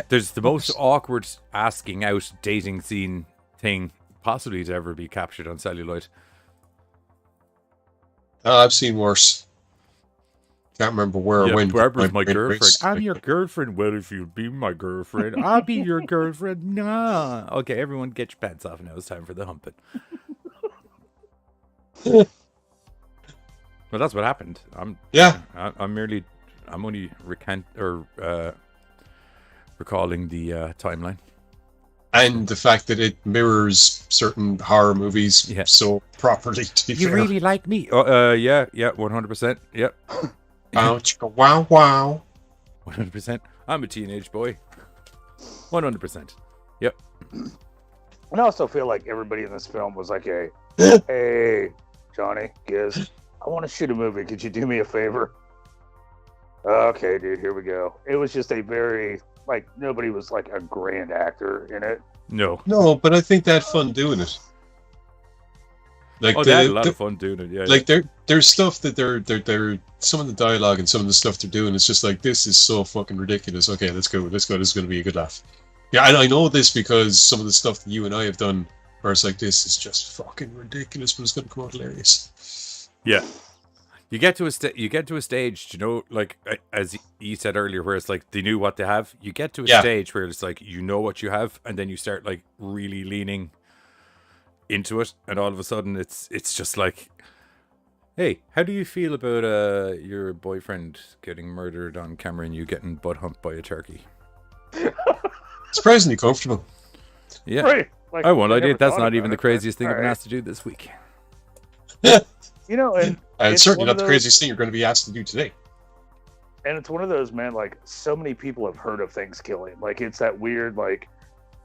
Speaker 6: There's the most awkward asking out dating scene thing possibly to ever be captured on celluloid.
Speaker 7: I've seen worse. Can't remember where or when.
Speaker 6: Barbara's my
Speaker 7: brain
Speaker 6: girlfriend.
Speaker 7: breaks.
Speaker 6: I'm your girlfriend. Well, if you'd be my girlfriend, I'll be your girlfriend. Nah. Okay, everyone get your pants off now. It's time for the humping. Well, that's what happened. I'm only recalling the timeline.
Speaker 7: And the fact that it mirrors certain horror movies so properly. To be
Speaker 6: You
Speaker 7: fair.
Speaker 6: really like me? Yeah, 100%. Yep.
Speaker 7: Ouch! Wow! Wow!
Speaker 6: 100%. I'm a teenage boy. 100%. Yep.
Speaker 5: And I also feel like everybody in this film was like, hey, Johnny, Giz, I want to shoot a movie. Could you do me a favor? Okay, dude, here we go. It was just a very, like, nobody was like a grand actor in it.
Speaker 6: No.
Speaker 7: No, but I think they had fun doing it. Like
Speaker 6: they had a lot of fun doing it. Yeah.
Speaker 7: Like there's stuff that they're some of the dialogue and some of the stuff they're doing. It's just like, this is so fucking ridiculous. Okay, let's go. This is going to be a good laugh. Yeah, and I know this because some of the stuff that you and I have done, where it's like, this is just fucking ridiculous, but it's going to come out hilarious.
Speaker 6: Yeah. You get to a stage, you know, like as you said earlier, where it's like they knew what they have. You get to a stage where it's like you know what you have, and then you start like really leaning into it, and all of a sudden it's just like, hey, how do you feel about your boyfriend getting murdered on camera and you getting butt humped by a turkey?
Speaker 7: Surprisingly comfortable.
Speaker 6: Yeah.
Speaker 5: Right. Like,
Speaker 6: I won't lie to you, that's
Speaker 5: thought
Speaker 6: not
Speaker 5: about
Speaker 6: even the
Speaker 5: it,
Speaker 6: craziest thing
Speaker 5: but
Speaker 6: I've been
Speaker 5: all
Speaker 6: asked to do this week.
Speaker 5: You know, and
Speaker 7: It's certainly
Speaker 5: one
Speaker 7: not
Speaker 5: of
Speaker 7: the
Speaker 5: those-
Speaker 7: craziest thing you're going to be asked to do today.
Speaker 5: And it's one of those, man, like, so many people have heard of ThanksKilling. Like, it's that weird, like,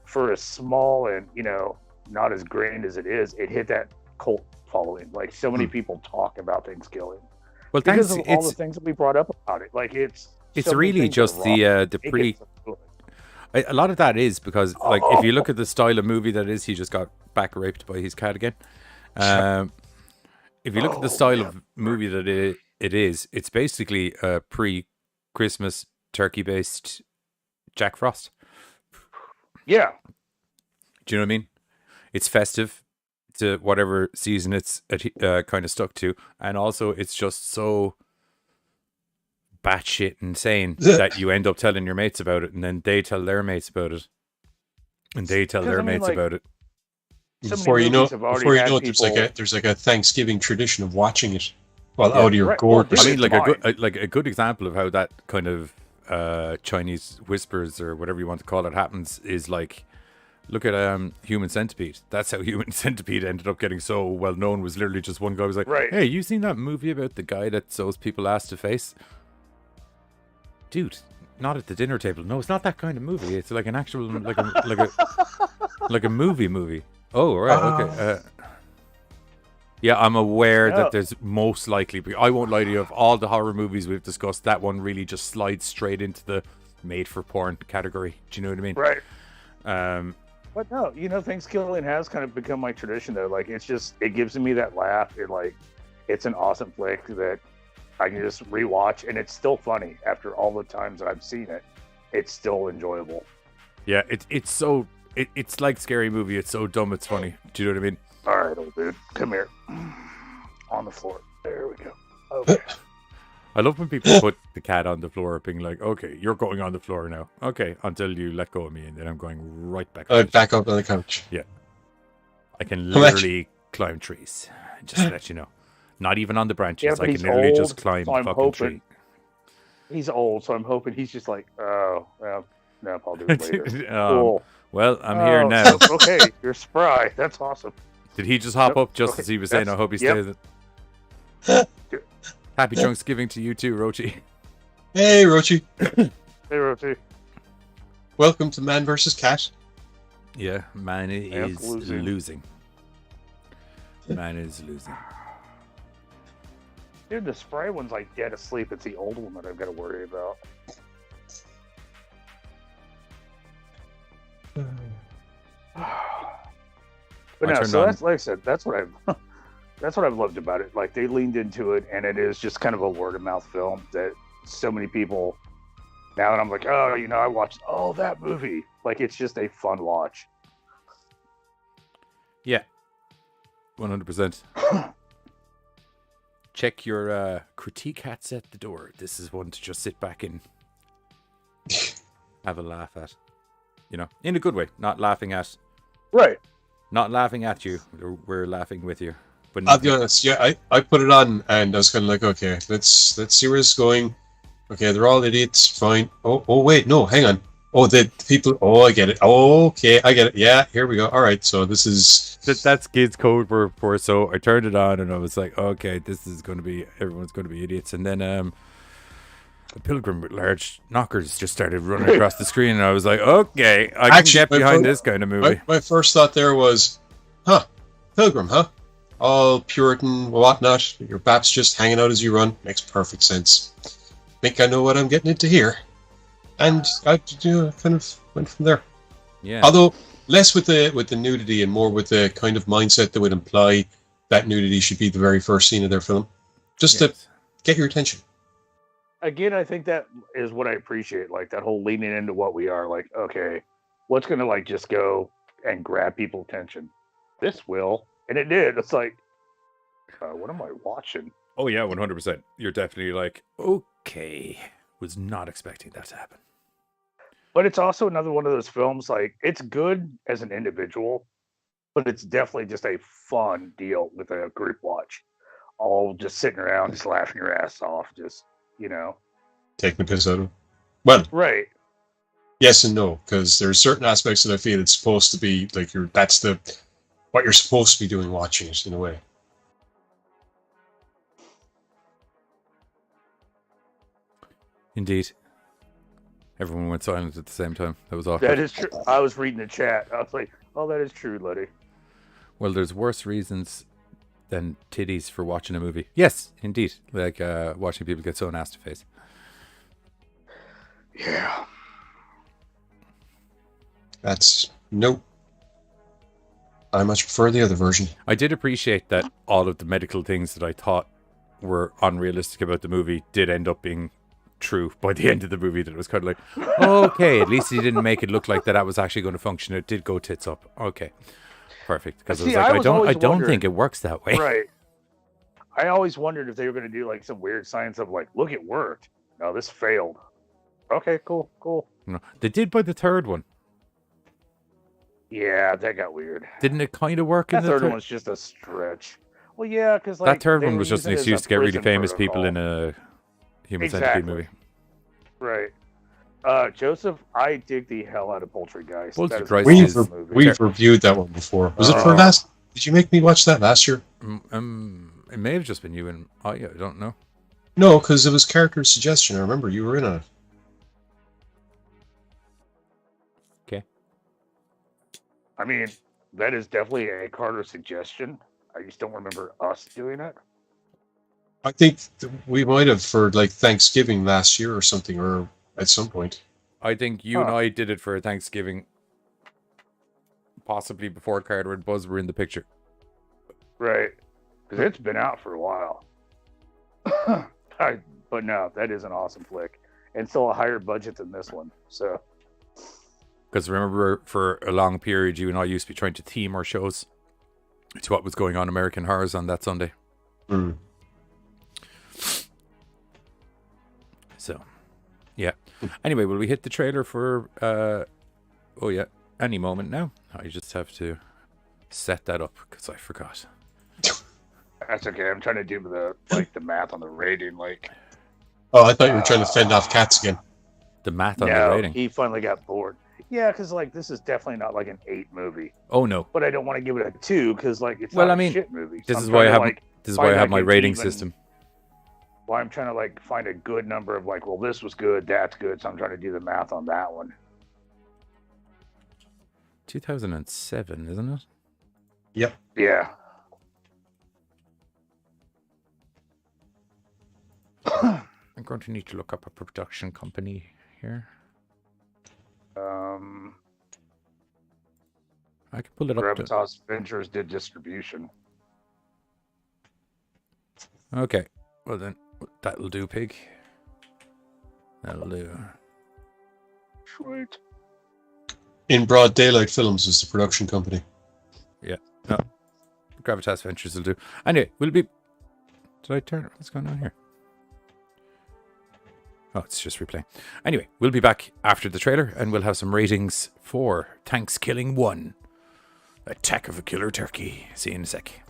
Speaker 5: for a small and, you know, not as grand as it is, it hit that cult following. Like, so many people talk about ThanksKilling.
Speaker 6: Well,
Speaker 5: because of all the things that we brought up about it. Like, it's so many
Speaker 6: really
Speaker 5: things
Speaker 6: just
Speaker 5: are wrong.
Speaker 6: the
Speaker 5: It
Speaker 6: pre.
Speaker 5: gets so good.
Speaker 6: A lot of that is because, like, if you look at the style of movie that is, he just got back raped by his cat again. If you look at the style of movie that it is, it's basically a pre-Christmas turkey-based Jack Frost.
Speaker 5: Yeah.
Speaker 6: Do you know what I mean? It's festive to whatever season it's kind of stuck to, and also it's just so batshit insane that you end up telling your mates about it, and then they tell their mates about it, and they tell their mates about it.
Speaker 5: So
Speaker 7: Before you know,
Speaker 5: it,
Speaker 7: there's like a Thanksgiving tradition of watching it while out of your gourd.
Speaker 6: I mean, like a good example of how that kind of Chinese whispers or whatever you want to call it happens is like, look at Human Centipede. That's how Human Centipede ended up getting so well known. Was literally just one guy was like, "Hey, you seen that movie about the guy that sews people ass to face?" Dude, not at the dinner table. No, it's not that kind of movie. It's like an actual like a movie. Oh, right, okay. Yeah, I'm aware that there's most likely. I won't lie to you. Of all the horror movies we've discussed, that one really just slides straight into the made-for-porn category. Do you know what I mean?
Speaker 5: Right. But no, you know, ThanksKilling has kind of become my tradition, though. Like, it's just, it gives me that laugh. It's an awesome flick that I can just rewatch, and it's still funny after all the times that I've seen it. It's still enjoyable.
Speaker 6: Yeah, it's so. It's like Scary Movie. It's so dumb, it's funny. Do you know what I mean?
Speaker 5: All right, old dude, come here. On the floor. There we go. Okay.
Speaker 6: I love when people put the cat on the floor, being like, "Okay, you're going on the floor now." Okay, until you let go of me, and then I'm going right back.
Speaker 7: Back up on the couch.
Speaker 6: Yeah, I can literally climb trees. Just to let you know, not even on the branches. I can literally just climb the fucking tree.
Speaker 5: He's old, so I'm hoping he's just like, oh, well, no, I'll do it later. Cool.
Speaker 6: Well, I'm here now.
Speaker 5: Okay, you're spry. That's awesome.
Speaker 6: Did he just hop up just as he was saying, I hope he stays? Happy Thanksgiving to you too, Rochi.
Speaker 7: Hey, Rochi.
Speaker 5: Hey, Rochi.
Speaker 7: Welcome to Man vs. Cat.
Speaker 6: Yeah, man is losing. Man is losing.
Speaker 5: Dude, the spray one's like dead asleep. It's the old one that I've got to worry about. But no, so that's, like I said, that's what I've loved about it. Like, they leaned into it, and it is just kind of a word of mouth film that so many people now that I'm like, oh, you know, I watched that movie. Like, it's just a fun watch.
Speaker 6: Yeah, 100%. Check your critique hats at the door. This is one to just sit back and have a laugh at. You know, in a good way, not laughing at.
Speaker 5: Right.
Speaker 6: Not laughing at you. We're laughing with you. But
Speaker 7: I'll be honest. Yeah, I put it on and I was kind of like, okay, let's see where it's going. Okay, they're all idiots. Fine. Oh wait, no, hang on. Oh, the people. Oh, I get it. Oh, okay, I get it. Yeah, here we go. All right, so this is
Speaker 6: That's kids' code word for. So I turned it on and I was like, okay, this is going to be everyone's going to be idiots. And then a pilgrim with large knockers just started running across the screen, and I was like, okay, I can get behind this kind of movie.
Speaker 7: My first thought there was, pilgrim, huh? All Puritan, whatnot. Your baps just hanging out as you run. Makes perfect sense. Think I know what I'm getting into here. And I kind of went from there.
Speaker 6: Yeah.
Speaker 7: Although less with the nudity and more with the kind of mindset that would imply that nudity should be the very first scene of their film, just to get your attention.
Speaker 5: Again, I think that is what I appreciate, like that whole leaning into what we are. Like, okay, what's gonna like just go and grab people's attention? This will, and it did. It's like, what am I watching?
Speaker 6: Oh yeah, 100%. You're definitely like, okay, was not expecting that to happen.
Speaker 5: But it's also another one of those films, like, it's good as an individual, but it's definitely just a fun deal with a group watch. All just sitting around, just laughing your ass off, just,
Speaker 7: Taking the piss out of it. Well,
Speaker 5: right.
Speaker 7: Yes and no, because there's certain aspects that I feel it's supposed to be, like, what you're supposed to be doing watching it, in a way.
Speaker 6: Indeed. Everyone went silent at the same time. That was awkward.
Speaker 5: That is true. I was reading the chat. I was like, oh, that is true, Letty.
Speaker 6: Well, there's worse reasons than titties for watching a movie. Yes, indeed. Like watching people get sewn ass to face.
Speaker 5: Yeah.
Speaker 7: Nope. I much prefer the other version.
Speaker 6: I did appreciate that all of the medical things that I thought were unrealistic about the movie did end up being true by the end of the movie. That it was kind of like, okay, at least he didn't make it look like that was actually going to function. It did go tits up. Okay, perfect. Because I was like, I don't think it works that way.
Speaker 5: Right. I always wondered if they were going to do like some weird science of like, look, it worked. No, this failed. Okay, cool.
Speaker 6: No, they did by the third one.
Speaker 5: Yeah, that got weird.
Speaker 6: Didn't it kind of work
Speaker 5: that
Speaker 6: in the
Speaker 5: third one's just a stretch. Well, yeah, because like
Speaker 6: that third one was just an excuse to get really famous people in a human centipede movie.
Speaker 5: Right. Joseph, I dig the hell out of Poultrygeist.
Speaker 7: We've reviewed that one before. Was it for last? Did you make me watch that last year?
Speaker 6: It may have just been you and I don't know.
Speaker 7: No, because it was character suggestion. I remember you were in on it.
Speaker 6: Okay.
Speaker 5: I mean, that is definitely a Carter suggestion. I just don't remember us doing it.
Speaker 7: I think we might have for like Thanksgiving last year or something, or at some point.
Speaker 6: I think you and I did it for Thanksgiving, possibly before Carter and Buzz were in the picture.
Speaker 5: Right, because it's been out for a while. But no, that is an awesome flick, and still a higher budget than this one. So,
Speaker 6: because remember, for a long period, you and I used to be trying to theme our shows to what was going on American Horrors on that Sunday.
Speaker 7: Mm.
Speaker 6: So, yeah. Anyway, will we hit the trailer for, any moment now? I just have to set that up because I forgot.
Speaker 5: That's okay. I'm trying to do the math on the rating. Like,
Speaker 7: oh, I thought you were trying to fend off cats again.
Speaker 6: The math on the rating.
Speaker 5: He finally got bored. Yeah, because like this is definitely not like an 8 movie.
Speaker 6: Oh no.
Speaker 5: But I don't want to give it a 2 because like it's not a shit movie.
Speaker 6: This is why I have my rating system.
Speaker 5: Well, I'm trying to like find a good number of like, well, this was good, that's good. So I'm trying to do the math on that one.
Speaker 6: 2007, isn't it?
Speaker 7: Yep.
Speaker 5: Yeah.
Speaker 6: I'm going to need to look up a production company here. I can pull it up.
Speaker 5: Gravitas Ventures did distribution.
Speaker 6: Okay. Well then, that'll do, pig. That'll do.
Speaker 5: Sweet.
Speaker 7: In Broad Daylight Films is the production company.
Speaker 6: Yeah. No. Gravitas Ventures will do. Anyway, we'll be... Did I turn... What's going on here? Oh, it's just replaying. Anyway, we'll be back after the trailer and we'll have some ratings for ThanksKilling 1. Attack of a Killer Turkey. See you in a sec.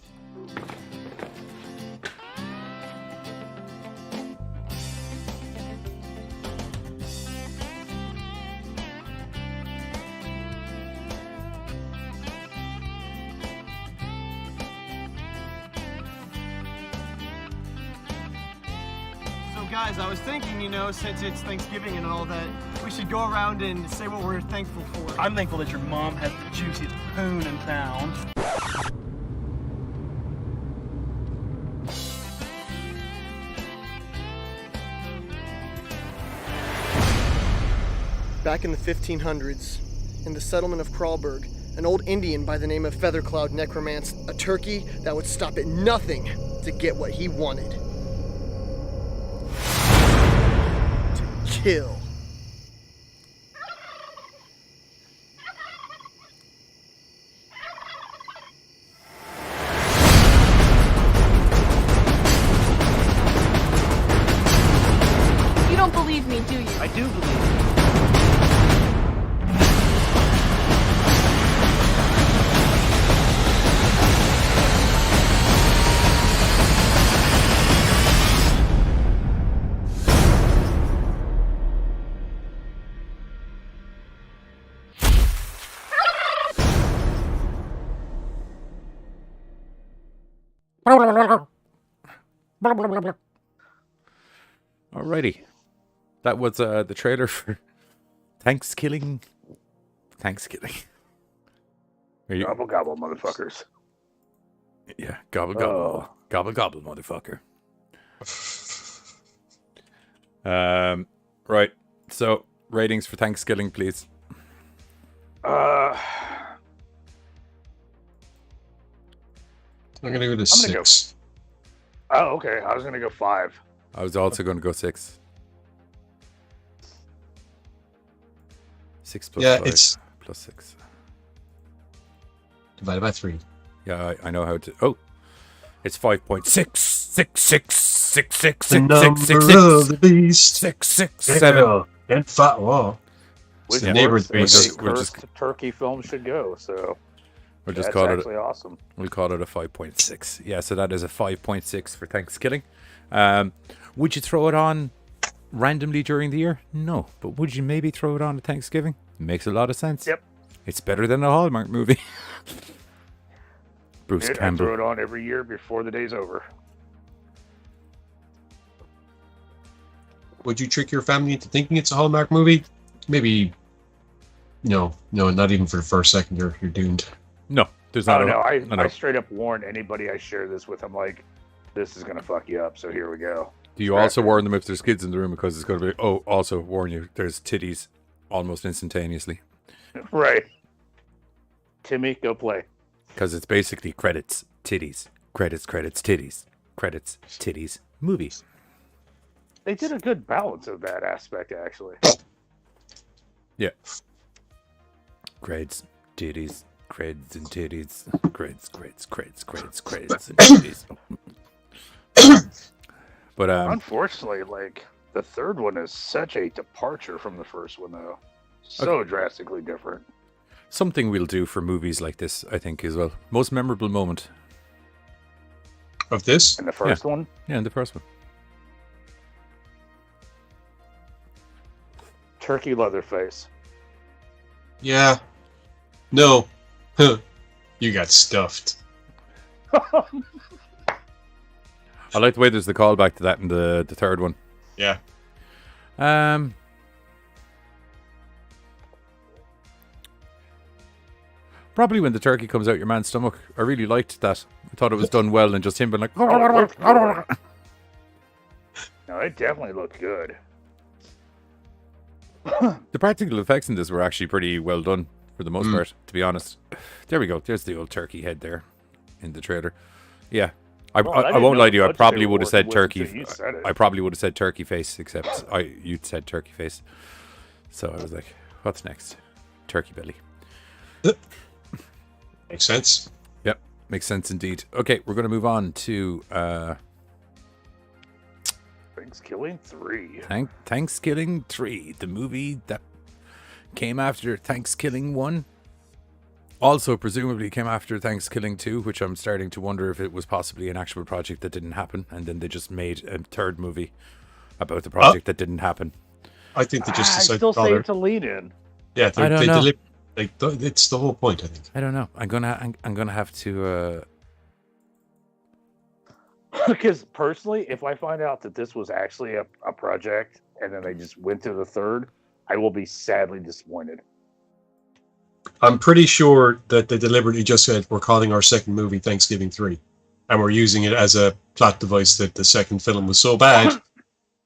Speaker 10: guys, I was thinking, since it's Thanksgiving and all that, we should go around and say what we're thankful for.
Speaker 12: I'm thankful that your mom has the juiciest poon in town.
Speaker 10: Back in the 1500s, in the settlement of Kralberg, an old Indian by the name of Feathercloud necromanced a turkey that would stop at nothing to get what he wanted. To kill.
Speaker 13: You don't believe me, do you?
Speaker 12: I do believe you.
Speaker 6: Alrighty. That was the trailer for ThanksKilling. ThanksKilling.
Speaker 5: Gobble gobble, motherfuckers.
Speaker 6: Yeah, gobble gobble. Gobble gobble, motherfucker. Right. So, ratings for ThanksKilling, please.
Speaker 7: I'm gonna go to 6.
Speaker 5: Oh, okay. I was gonna go 5.
Speaker 6: I was also going to go 6. 6 plus 5
Speaker 7: it's
Speaker 6: plus 6.
Speaker 7: divided by 3.
Speaker 6: Yeah, I know how to. Oh, it's 5.666666666.
Speaker 7: The number of the beast.
Speaker 6: 667.
Speaker 7: And fat wall.
Speaker 5: Which
Speaker 7: the neighbor
Speaker 5: works,
Speaker 7: beast.
Speaker 5: we're just turkey film should go. So
Speaker 6: We'll just
Speaker 5: that's
Speaker 6: call
Speaker 5: actually awesome.
Speaker 6: We'll call it a 5.6. Yeah, so that is a 5.6 for ThanksKilling. Would you throw it on randomly during the year? No, but would you maybe throw it on at Thanksgiving? It makes a lot of sense.
Speaker 5: Yep.
Speaker 6: It's better than a Hallmark movie. Bruce
Speaker 5: Dude, I
Speaker 6: Campbell.
Speaker 5: throw it on every year before the day's over.
Speaker 7: Would you trick your family into thinking it's a Hallmark movie? Maybe. No, not even for the first second. You're doomed.
Speaker 6: No, there's not.
Speaker 5: I straight up warn anybody I share this with. I'm like, this is gonna fuck you up. So here we go.
Speaker 6: Do you also warn them if there's kids in the room because it's going to be, also warn you, there's titties almost instantaneously.
Speaker 5: Right. Timmy, go play.
Speaker 6: Because it's basically credits, titties, credits, titties, credits, titties, movie.
Speaker 5: They did a good balance of that aspect, actually.
Speaker 6: Yeah. Creds, titties, creds and titties, creds and titties. But
Speaker 5: unfortunately, like the third one is such a departure from the first one, though. So drastically different.
Speaker 6: Something we'll do for movies like this, I think, as well. Most memorable moment
Speaker 7: of this?
Speaker 5: In the first one?
Speaker 6: Yeah, in the first one.
Speaker 5: Turkey Leatherface.
Speaker 7: Yeah. No. Huh. You got stuffed.
Speaker 6: I like the way there's the callback to that in the third one.
Speaker 7: Yeah.
Speaker 6: Probably when the turkey comes out your man's stomach. I really liked that. I thought it was done well, and just him being like...
Speaker 5: No, it definitely looked good.
Speaker 6: The practical effects in this were actually pretty well done, for the most part, to be honest. There we go. There's the old turkey head there in the trailer. Yeah. I won't lie to you. I probably would have said turkey. I probably would have said turkey face, except you'd said turkey face. So I was like, what's next? Turkey belly.
Speaker 7: Makes sense.
Speaker 6: Yep, makes sense indeed. Okay, we're going to move on to
Speaker 5: ThanksKilling 3.
Speaker 6: ThanksKilling 3, the movie that came after ThanksKilling 1. Also, presumably came after ThanksKilling 2, which I'm starting to wonder if it was possibly an actual project that didn't happen, and then they just made a third movie about the project that didn't happen.
Speaker 7: I think they just decided.
Speaker 5: I still say it's a lead in.
Speaker 7: Yeah,
Speaker 6: I don't know.
Speaker 7: It's the whole point, I think.
Speaker 6: I don't know. I'm gonna have to.
Speaker 5: Because personally, if I find out that this was actually a project and then they just went to the third, I will be sadly disappointed.
Speaker 7: I'm pretty sure that they deliberately just said, we're calling our second movie Thanksgiving 3. And we're using it as a plot device that the second film was so bad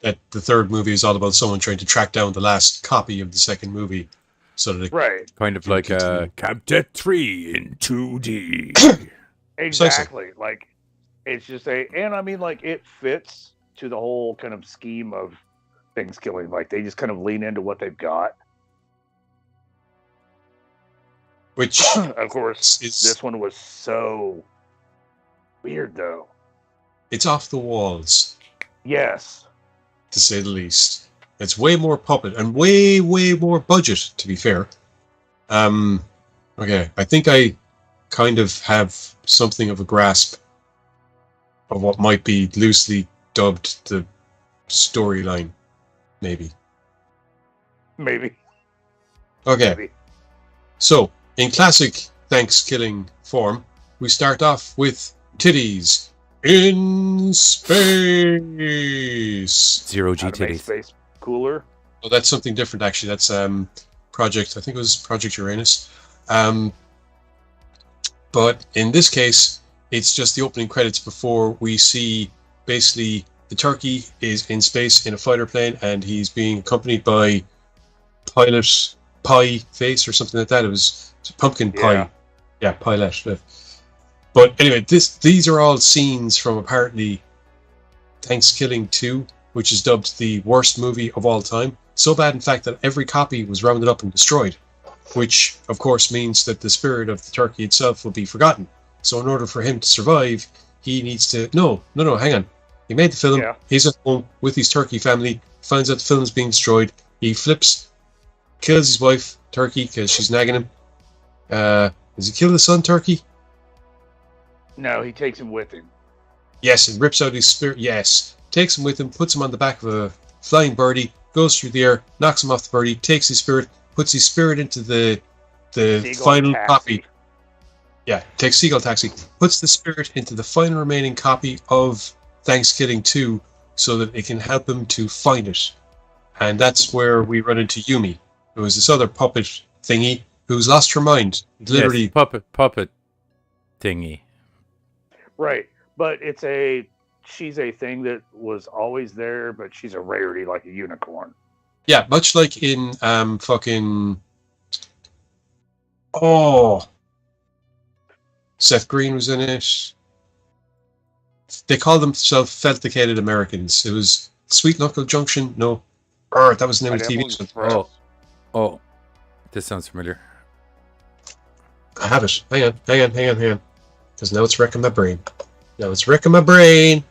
Speaker 7: that the third movie is all about someone trying to track down the last copy of the second movie. So that
Speaker 5: Right.
Speaker 6: Kind of like Captain 3 in 2D.
Speaker 5: Exactly. Like, it's just and I mean, like, it fits to the whole kind of scheme of ThanksKilling. Like, they just kind of lean into what they've got.
Speaker 7: Which,
Speaker 5: of course, this one was so weird, though.
Speaker 7: It's off the walls.
Speaker 5: Yes.
Speaker 7: To say the least. It's way more puppet and way, way more budget, to be fair. Okay, I think I kind of have something of a grasp of what might be loosely dubbed the storyline, maybe.
Speaker 5: Maybe.
Speaker 7: Okay.
Speaker 5: Maybe.
Speaker 7: So, in classic ThanksKilling form, we start off with titties in space.
Speaker 6: Zero G titties.
Speaker 5: Space cooler.
Speaker 7: Oh, that's something different, actually. That's Project. I think it was Project Uranus. But in this case, it's just the opening credits before we see basically the turkey is in space in a fighter plane, and he's being accompanied by pilot Pie Face or something like that. It was Pumpkin Pie. Yeah, Pilot. But anyway, these are all scenes from apparently ThanksKilling 2, which is dubbed the worst movie of all time. So bad, in fact, that every copy was rounded up and destroyed, which, of course, means that the spirit of the turkey itself will be forgotten. So in order for him to survive, he needs to... No, hang on. He made the film. Yeah. He's at home with his turkey family, finds out the film's being destroyed. He flips, kills his wife, Turkey, because she's nagging him. Does he kill the son, Turkey?
Speaker 5: No, he takes him with him.
Speaker 7: Yes, and rips out his spirit. Yes. Takes him with him, puts him on the back of a flying birdie, goes through the air, knocks him off the birdie, takes his spirit, puts his spirit into the final copy. Yeah, takes Seagull Taxi, puts the spirit into the final remaining copy of ThanksKilling 2 so that it can help him to find it. And that's where we run into Yumi, who is this other puppet thingy who's lost her mind. Literally,
Speaker 6: yes, puppet thingy.
Speaker 5: Right, but she's a thing that was always there, but she's a rarity, like a unicorn.
Speaker 7: Yeah, much like in Seth Green was in it. They called themselves Felticated Americans. It was Sweet Knuckle Junction. No, that was the name of the TV show.
Speaker 6: Oh, this sounds familiar.
Speaker 7: I have it. Hang on. Because now it's wrecking my brain. It's wrecking my brain.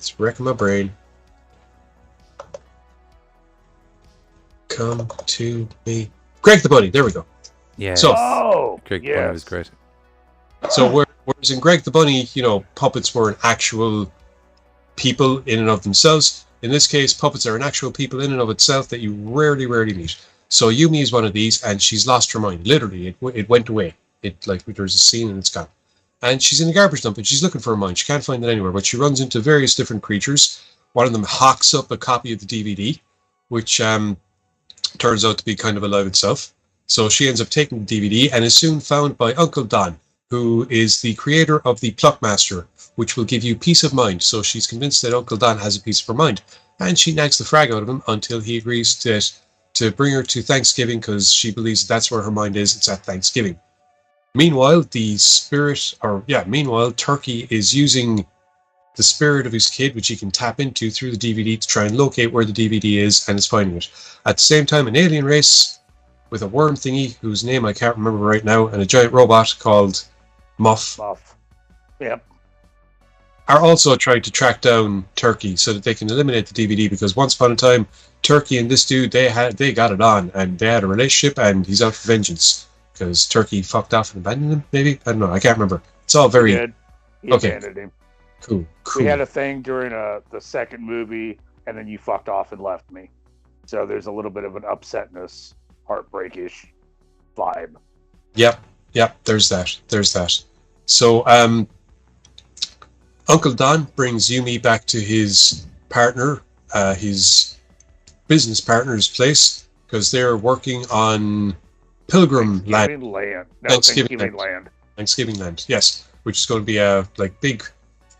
Speaker 7: Come to me. Greg the Bunny. There we go.
Speaker 6: Yeah.
Speaker 7: So,
Speaker 6: Greg the Bunny was great.
Speaker 7: So whereas in Greg the Bunny, puppets were an actual people in and of themselves. In this case, puppets are an actual people in and of itself that you rarely meet. So Yumi is one of these, and she's lost her mind. Literally, it went away. There's a scene and it's gone. And she's in a garbage dump and she's looking for her mind. She can't find it anywhere, but she runs into various different creatures. One of them hawks up a copy of the DVD, which turns out to be kind of alive itself. So she ends up taking the DVD and is soon found by Uncle Don, who is the creator of the Pluckmaster, which will give you peace of mind. So she's convinced that Uncle Don has a piece of her mind. And she nags the frag out of him until he agrees to bring her to Thanksgiving because she believes that's where her mind is. It's at Thanksgiving. Meanwhile, Turkey is using the spirit of his kid, which he can tap into through the DVD to try and locate where the DVD is and is finding it. At the same time, an alien race with a worm thingy, whose name I can't remember right now, and a giant robot called Muff.
Speaker 5: Yep.
Speaker 7: Are also trying to track down Turkey so that they can eliminate the DVD, because once upon a time, Turkey and this dude, they got it on, and they had a relationship, and he's out for vengeance. Because Turkey fucked off and abandoned him, maybe? I don't know. I can't remember. It's all very...
Speaker 5: He abandoned him.
Speaker 7: Cool.
Speaker 5: We had a thing during the second movie, and then you fucked off and left me. So there's a little bit of an upsetness, heartbreakish vibe. Yep.
Speaker 7: There's that. So, Uncle Don brings Yumi back to his partner, his business partner's place, because they're working on Pilgrim Land.
Speaker 5: Thanksgiving Land.
Speaker 7: Thanksgiving Land, yes, which is going to be a big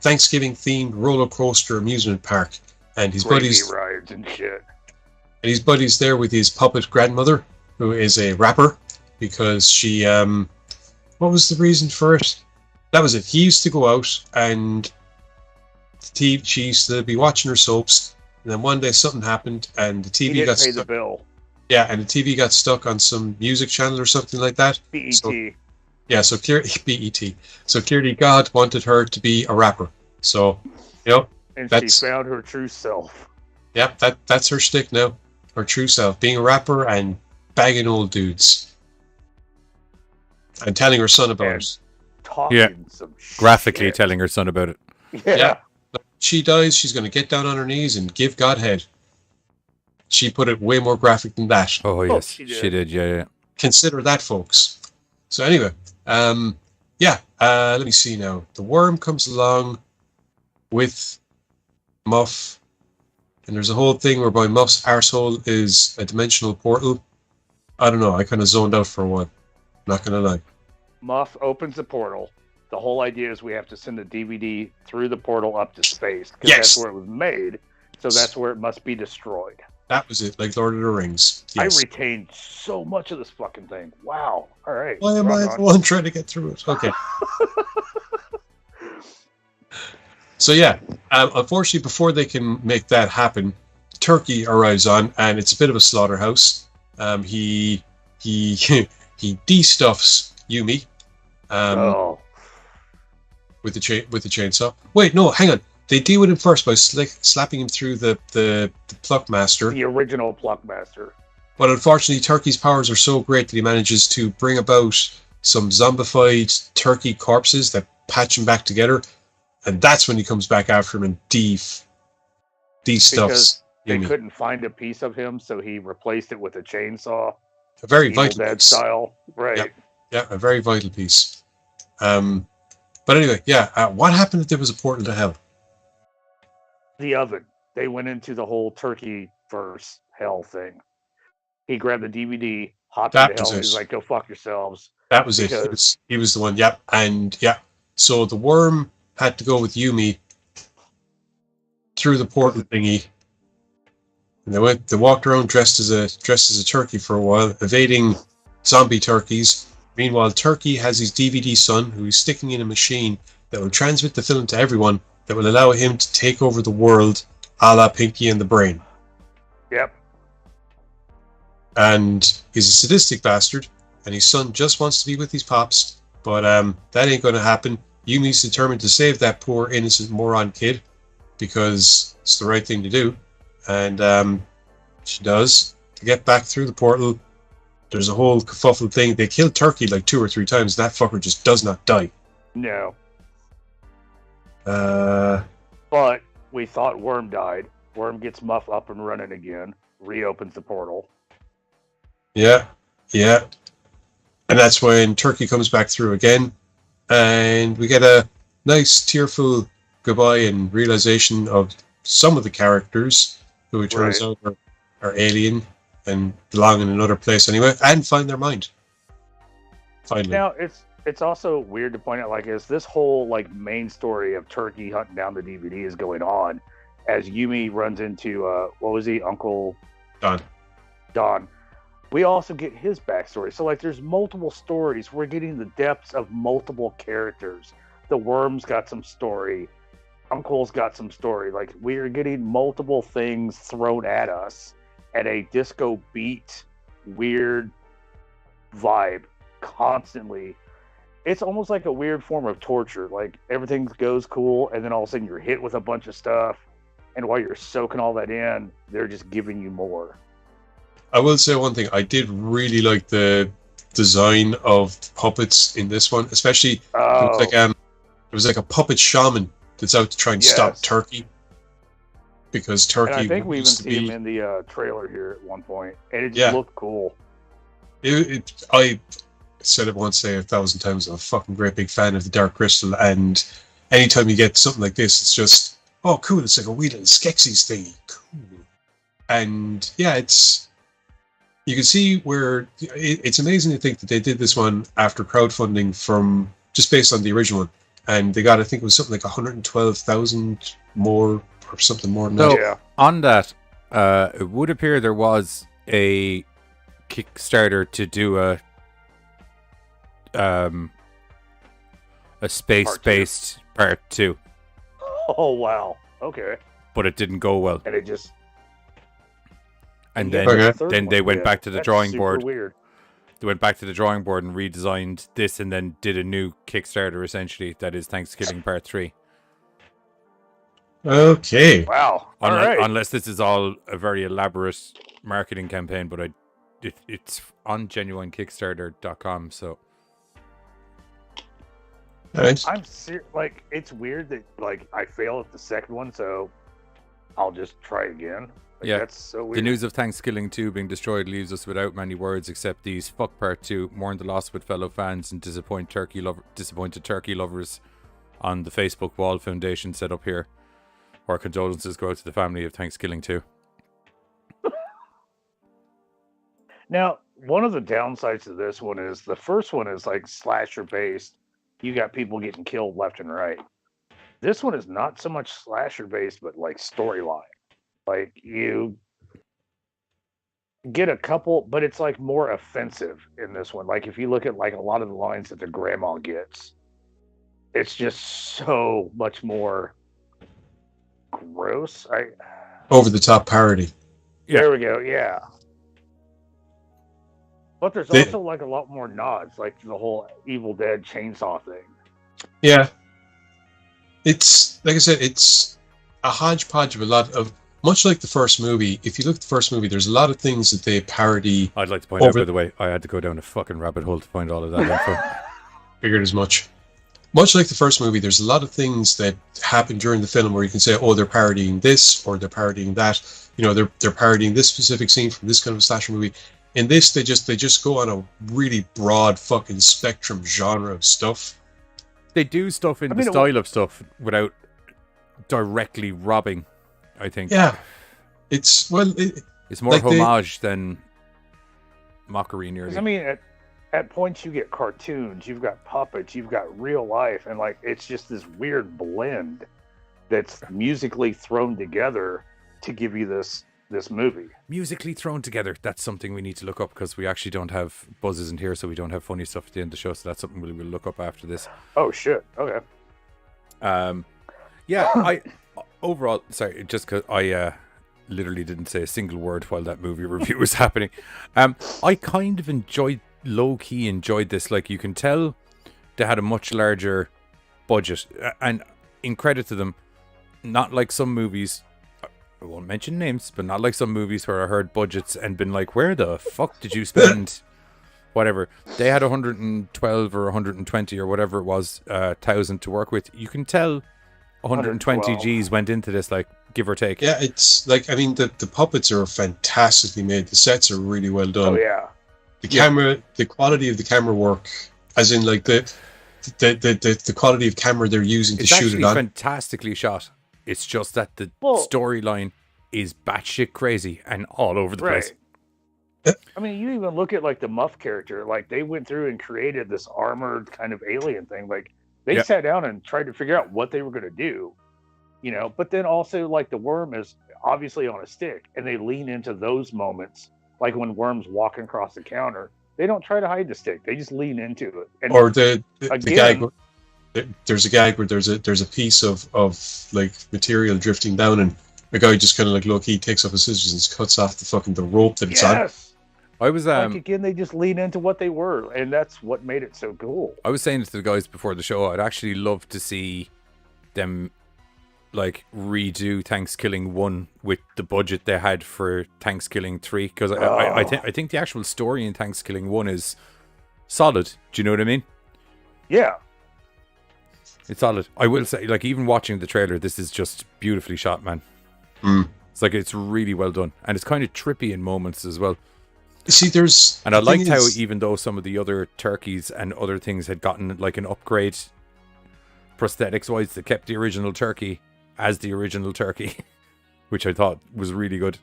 Speaker 7: Thanksgiving-themed roller coaster amusement park, and his buddies
Speaker 5: rides and shit.
Speaker 7: And his buddies there with his puppet grandmother, who is a rapper, because she what was the reason for it? That was it. He used to go out and she used to be watching her soaps, and then one day something happened and the TV got stuck.
Speaker 5: The bill.
Speaker 7: Yeah, and the TV got stuck on some music channel or something like that.
Speaker 5: BET.
Speaker 7: So clearly BET. So clearly God wanted her to be a rapper. So,
Speaker 5: and she found her true self.
Speaker 7: Yeah, that's her shtick now. Her true self, being a rapper and bagging old dudes. And telling her son about it.
Speaker 5: Talking some
Speaker 6: graphically
Speaker 5: shit.
Speaker 6: telling her son about it.
Speaker 5: Yeah.
Speaker 7: She dies, she's going to get down on her knees and give God head. She put it way more graphic than that.
Speaker 6: Oh, yes. She did, yeah.
Speaker 7: Consider that, folks. So anyway, let me see now. The worm comes along with Muff, and there's a whole thing whereby Muff's arsehole is a dimensional portal. I don't know, I kind of zoned out for a while. Not going to lie.
Speaker 5: Muff opens the portal. The whole idea is we have to send the DVD through the portal up to space, because that's where it was made, so that's where it must be destroyed.
Speaker 7: That was it, like Lord of the Rings. Yes.
Speaker 5: I retained so much of this fucking thing. Wow. All right.
Speaker 7: Why am I the one trying to get through it? Okay. So unfortunately, before they can make that happen, Turkey arrives on, and it's a bit of a slaughterhouse. He de-stuffs Yumi with the chainsaw. Wait, no, hang on. They deal with him first by slapping him through the pluck master.
Speaker 5: The original pluck master.
Speaker 7: But unfortunately, Turkey's powers are so great that he manages to bring about some zombified turkey corpses that patch him back together. And that's when he comes back after him and de-stuffs
Speaker 5: They
Speaker 7: Yumi.
Speaker 5: couldn't find a piece of him, so he replaced it with a chainsaw.
Speaker 7: A very
Speaker 5: Evil
Speaker 7: vital
Speaker 5: Dead
Speaker 7: piece.
Speaker 5: style. Right.
Speaker 7: Yeah, a very vital piece. But anyway, what happened if there was a portal to hell?
Speaker 5: The oven. They went into the whole turkey verse hell thing. He grabbed the DVD, hopped into hell, and he's like, go fuck yourselves.
Speaker 7: That was it. He was the one, So the worm had to go with Yumi through the portal thingy. And they walked around dressed as a turkey for a while, evading zombie turkeys. Meanwhile, Turkey has his DVD son, who he's sticking in a machine that will transmit the film to everyone, that will allow him to take over the world, a la Pinky and the Brain.
Speaker 5: Yep.
Speaker 7: And he's a sadistic bastard, and his son just wants to be with his pops, but that ain't going to happen. Yumi's determined to save that poor innocent moron kid, because it's the right thing to do, and she does. To get back through the portal, there's a whole kerfuffle thing. They kill Turkey like 2 or 3 times, and that fucker just does not die.
Speaker 5: No.
Speaker 7: But
Speaker 5: we thought Worm died. Worm gets Muff up and running again, reopens the portal.
Speaker 7: Yeah. And that's when Turkey comes back through again, and we get a nice tearful goodbye and realization of some of the characters who it turns out are alien and belong in another place anyway, and find their mind. Finally.
Speaker 5: Now, it's also weird to point out, like, as this whole main story of Turkey hunting down the DVD is going on, as Yumi runs into what was he, Uncle Don. We also get his backstory. So there's multiple stories. We're getting the depths of multiple characters. The Worm's got some story. Uncle's got some story. We're getting multiple things thrown at us at a disco beat, weird vibe constantly. It's almost like a weird form of torture. Everything goes cool, and then all of a sudden you're hit with a bunch of stuff, and while you're soaking all that in, they're just giving you more.
Speaker 7: I will say one thing. I did really like the design of puppets in this one, especially it was like a puppet shaman that's out to try and stop Turkey, because Turkey.
Speaker 5: And I think we even see him in the trailer here at one point, and it just looked cool.
Speaker 7: I said it once, say 1,000 times. I'm a fucking great big fan of the Dark Crystal, and anytime you get something like this, it's just, oh, cool, it's like a wee little Skeksis thingy. Cool. And yeah, you can see where it's amazing to think that they did this one after crowdfunding from just based on the original one. And they got, I think it was something like 112,000 more or something more than that.
Speaker 6: So on that, it would appear there was a Kickstarter to do a space-based part 2.
Speaker 5: Oh wow. Okay.
Speaker 6: But it didn't go well.
Speaker 5: And it just.
Speaker 6: And
Speaker 5: Yeah,
Speaker 6: then,
Speaker 5: the third
Speaker 6: then
Speaker 5: one,
Speaker 6: they went
Speaker 5: yeah,
Speaker 6: back to the
Speaker 5: that's
Speaker 6: drawing
Speaker 5: super
Speaker 6: board.
Speaker 5: Weird.
Speaker 6: They went back to the drawing board and redesigned this, and then did a new Kickstarter essentially. That is ThanksKilling Part 3.
Speaker 7: Okay.
Speaker 5: Wow.
Speaker 6: Unless this is all a very elaborate marketing campaign, but it's on genuinekickstarter.com. So.
Speaker 7: Nice.
Speaker 5: I'm like, it's weird that like I fail at the second one, so I'll just try again. Like,
Speaker 6: Yeah,
Speaker 5: that's so weird.
Speaker 6: The news of ThanksKilling 2 being destroyed leaves us without many words except these. Fuck Part 2, mourn the loss with fellow fans and disappointed turkey lovers on the Facebook Wall Foundation set up here. Our condolences go out to the family of ThanksKilling 2.
Speaker 5: Now, one of the downsides of this one is the first one is like slasher based. You got people getting killed left and right. This one is not so much slasher based, but like storyline. Like you get a couple, but it's like more offensive in this one. Like if you look at like a lot of the lines that the grandma gets, it's just so much more gross.
Speaker 7: Over the top parody.
Speaker 5: There we go. Yeah. But there's also like a lot more nods, like the whole Evil Dead chainsaw thing.
Speaker 7: Yeah. It's, like I said, it's a hodgepodge of a lot of, much like the first movie, if you look at the first movie, there's a lot of things that they parody.
Speaker 6: I'd like to point out, by the way, I had to go down a fucking rabbit hole to find all of that info.
Speaker 7: Figured as much. Much like the first movie, there's a lot of things that happen during the film where you can say, oh, they're parodying this, or they're parodying that. You know, they're parodying this specific scene from this kind of a slasher movie. In this, they just go on a really broad fucking spectrum genre of stuff.
Speaker 6: They do stuff in the style of stuff without directly robbing, I think.
Speaker 7: Yeah. It's, well...
Speaker 6: it's more like homage than mockery nearly.
Speaker 5: I mean, at points you get cartoons, you've got puppets, you've got real life, and like it's just this weird blend that's musically thrown together to give you this movie.
Speaker 6: Musically thrown together. That's something we need to look up because we actually don't have buzzes in here, so we don't have funny stuff at the end of the show. So that's something we'll look up after this.
Speaker 5: Oh shit! Okay.
Speaker 6: Yeah. I overall, sorry, just because I literally didn't say a single word while that movie review was happening. I kind of low key enjoyed this. Like you can tell, they had a much larger budget, and in credit to them, not like some movies. I won't mention names, but not like some movies where I heard budgets and been like, where the fuck did you spend whatever? They had 112 or 120 or whatever it was, 1,000 to work with. You can tell 120 G's went into this, like, give or take.
Speaker 7: Yeah, it's like, I mean, the puppets are fantastically made. The sets are really well done.
Speaker 5: Oh, yeah.
Speaker 7: The camera, the quality of the camera work, as in, like, the quality of camera they're using to shoot it on.
Speaker 6: It's actually fantastically shot. It's just that the storyline is batshit crazy and all over the place.
Speaker 5: I mean, you even look at like the Muff character. Like they went through and created this armored kind of alien thing. Like they sat down and tried to figure out what they were going to do, you know. But then also like the worm is obviously on a stick, and they lean into those moments. Like when Worm's walking across the counter, they don't try to hide the stick; they just lean into it. And
Speaker 7: or the gag. There's a gag where there's a piece of like material drifting down, and the guy just kind of like low key takes up his scissors and cuts off the rope that it's on.
Speaker 6: I was
Speaker 5: like again, they just lean into what they were, and that's what made it so cool.
Speaker 6: I was saying to the guys before the show, I'd actually love to see them like redo ThanksKilling 1 with the budget they had for ThanksKilling 3, because I think the actual story in ThanksKilling 1 is solid. Do you know what I mean?
Speaker 5: Yeah.
Speaker 6: It's solid. I will say, like, even watching the trailer, this is just beautifully shot, man. It's like, it's really well done. And it's kind of trippy in moments as well.
Speaker 7: See,
Speaker 6: and I liked how, even though some of the other turkeys and other things had gotten, like, an upgrade prosthetics wise, they kept the original turkey as the original turkey, which I thought was really good.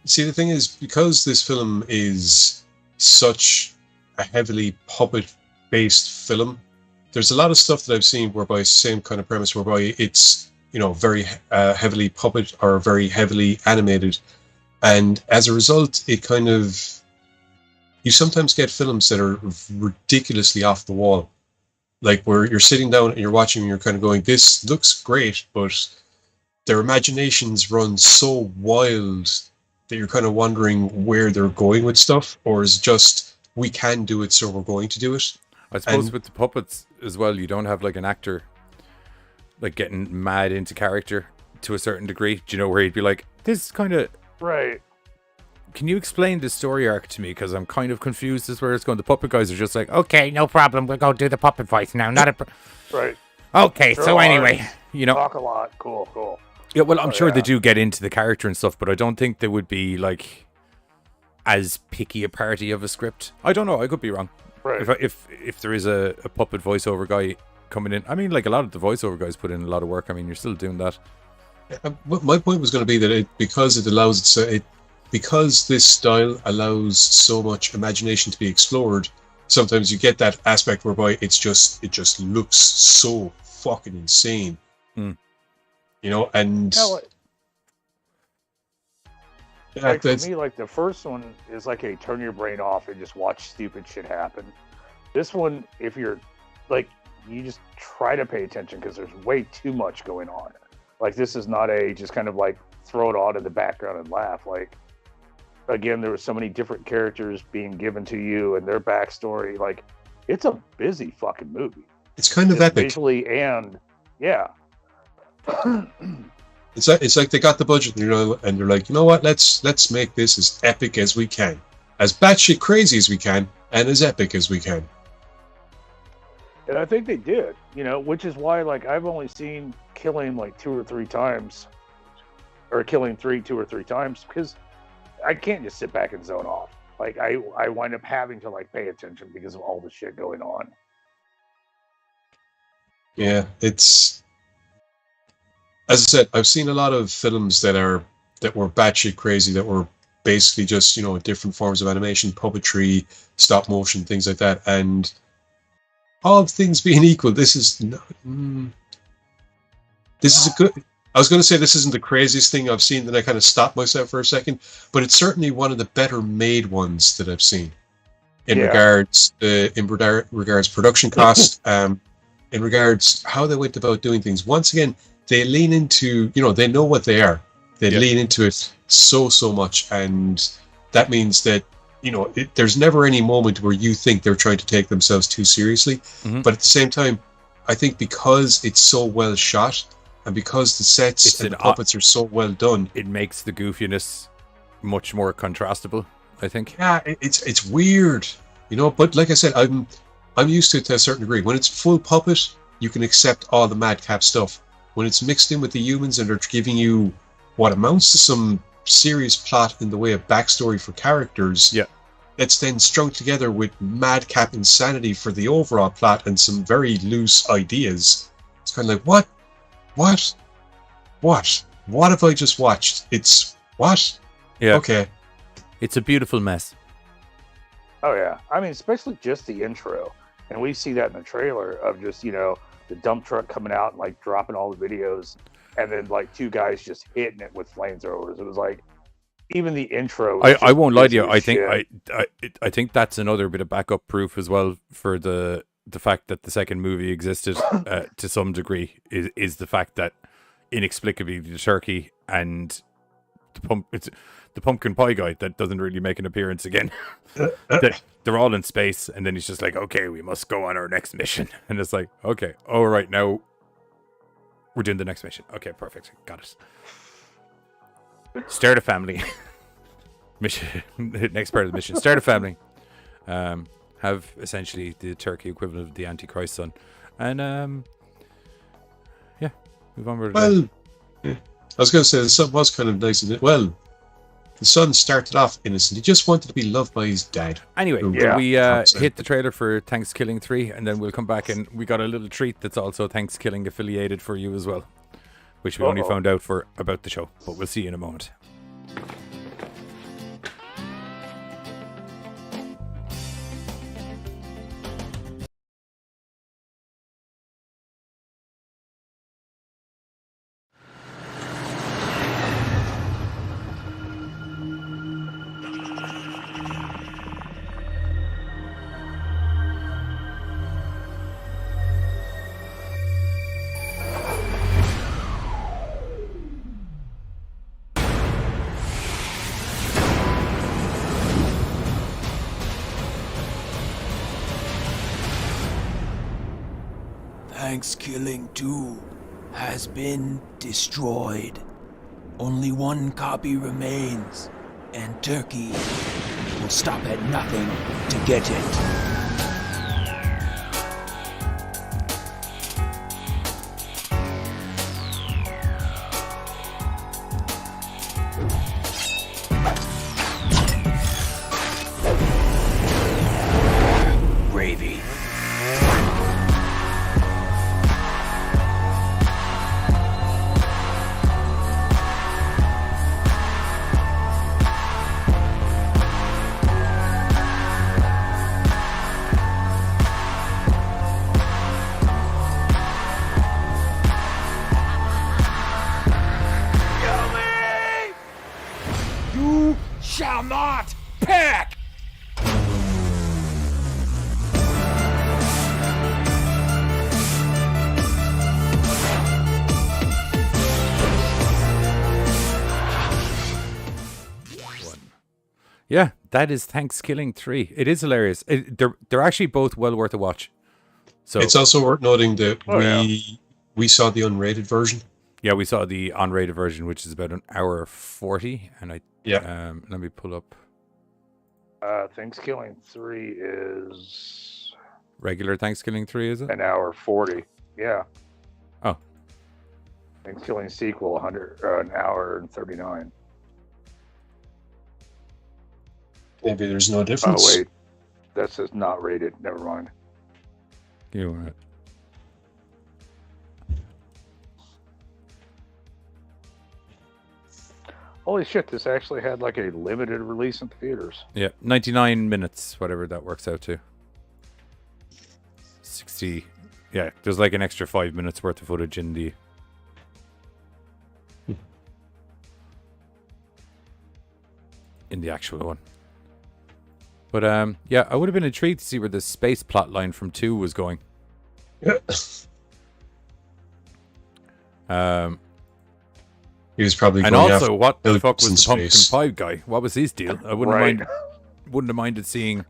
Speaker 7: See, the thing is, because this film is such a heavily puppet-based film, there's a lot of stuff that I've seen whereby same kind of premise, whereby it's, you know, very heavily puppet or very heavily animated, and as a result, it kind of, you sometimes get films that are ridiculously off the wall, like where you're sitting down and you're watching and you're kind of going, this looks great, but their imaginations run so wild that you're kind of wondering where they're going with stuff, or is it just, we can do it, so we're going to do it.
Speaker 6: I suppose with the puppets as well, you don't have like an actor like getting mad into character to a certain degree. Do you know, where he'd be like, this is kind of...
Speaker 5: Right.
Speaker 6: Can you explain the story arc to me? Because I'm kind of confused as where it's going. The puppet guys are just like, okay, no problem. We'll go do the puppet voice now. Not a...
Speaker 5: Right.
Speaker 6: Okay,
Speaker 5: Sure
Speaker 6: so
Speaker 5: are.
Speaker 6: anyway, you know...
Speaker 5: Talk a lot. Cool.
Speaker 6: Yeah, well, I'm sure they do get into the character and stuff, but I don't think they would be, like, as picky a party of a script. I don't know. I could be wrong.
Speaker 5: Right.
Speaker 6: If there is a puppet voiceover guy coming in, I mean, like, a lot of the voiceover guys put in a lot of work. I mean, you're still doing that.
Speaker 7: My point was going to be that because this style allows so much imagination to be explored, sometimes you get that aspect whereby it just looks so fucking insane. You know, and
Speaker 5: like for me, like the first one is like a turn your brain off and just watch stupid shit happen. This one, if you're like, you just try to pay attention because there's way too much going on. Like, this is not a just kind of like throw it on in the background and laugh. Like, again, there were so many different characters being given to you and their backstory. Like, it's a busy fucking movie.
Speaker 7: It's kind of epic
Speaker 5: visually, and yeah.
Speaker 7: It's like they got the budget, you know, and they're like, you know what, let's make this as epic as we can, as batshit crazy as we can, and as epic as we can.
Speaker 5: And I think they did, you know, which is why, like, I've only seen Killing like 2 or 3 times, or Killing 3 2 or 3 times, because I can't just sit back and zone off. Like, I wind up having to like pay attention because of all the shit going on.
Speaker 7: Yeah, it's, as I said, I've seen a lot of films that were batshit crazy, that were basically just, you know, different forms of animation, puppetry, stop motion, things like that. And all things being equal, this is a good. I was going to say this isn't the craziest thing I've seen. Then I kind of stopped myself for a second, but it's certainly one of the better made ones that I've seen. In regards production cost, in regards how they went about doing things. Once again, they lean into, you know, they know what they are. They lean into it so much, and that means that, you know, there's never any moment where you think they're trying to take themselves too seriously. But at the same time, I think because it's so well shot, and because the sets and the puppets are so well done,
Speaker 6: it makes the goofiness much more contrastable, I think.
Speaker 7: Yeah, it's weird, you know. But like I said, I'm used to it to a certain degree. When it's full puppet, you can accept all the madcap stuff. When it's mixed in with the humans and they're giving you what amounts to some serious plot in the way of backstory for characters, that's then strung together with madcap insanity for the overall plot and some very loose ideas, it's kind of like, what have I just watched? It's what?
Speaker 6: Yeah.
Speaker 7: Okay.
Speaker 6: It's a beautiful mess.
Speaker 5: Oh yeah, I mean, especially just the intro, and we see that in the trailer of just, you know, the dump truck coming out and like dropping all the videos, and then like 2 guys just hitting it with flamethrowers. It was like, even the intro.
Speaker 6: I won't lie to you. I think that's another bit of backup proof as well for the fact that the second movie existed to some degree is the fact that inexplicably the turkey and the pumpkin pie guy that doesn't really make an appearance again. They're all in space, and then he's just like, okay, we must go on our next mission. And it's like, okay, all right, now we're doing the next mission. Okay, perfect. Got it. Start a family. Mission. Next part of the mission. Start a family. Have essentially the turkey equivalent of the Antichrist son. And move on.
Speaker 7: Well, I was going to say, the sub was kind of nice. Well, The son started off innocent. He just wanted to be loved by his dad.
Speaker 6: Anyway,
Speaker 5: Yeah.
Speaker 6: we hit the trailer for ThanksKilling 3, and then we'll come back and we got a little treat that's also ThanksKilling affiliated for you as well, which we only found out for about the show, but we'll see you in a moment.
Speaker 14: ThanksKilling 2 has been destroyed. Only one copy remains, and Turkey will stop at nothing to get it. Gravy. You shall not pack!
Speaker 6: Yeah, that is ThanksKilling 3. It is hilarious. They're actually both well worth a watch. So
Speaker 7: it's also worth noting that we saw the unrated version.
Speaker 6: Yeah, we saw the unrated version, which is about an hour 40, and let me pull up.
Speaker 5: ThanksKilling 3 is
Speaker 6: Regular ThanksKilling 3, is it?
Speaker 5: an hour 40. Yeah.
Speaker 6: Oh.
Speaker 5: ThanksKilling sequel, an hour and 39.
Speaker 7: Maybe there's no difference.
Speaker 5: Oh, wait. That says not rated. Never mind.
Speaker 6: You were right.
Speaker 5: Holy shit, this actually had like a limited release in theaters.
Speaker 6: Yeah, 99 minutes, whatever that works out to. 60. Yeah, there's like an extra 5 minutes worth of footage in the... in the actual one. But yeah, I would have been intrigued to see where the space plot line from 2 was going.
Speaker 7: He was probably
Speaker 6: and
Speaker 7: going
Speaker 6: also, what the fuck was the
Speaker 7: space.
Speaker 6: pumpkin pie guy? What was his deal? I wouldn't have minded seeing.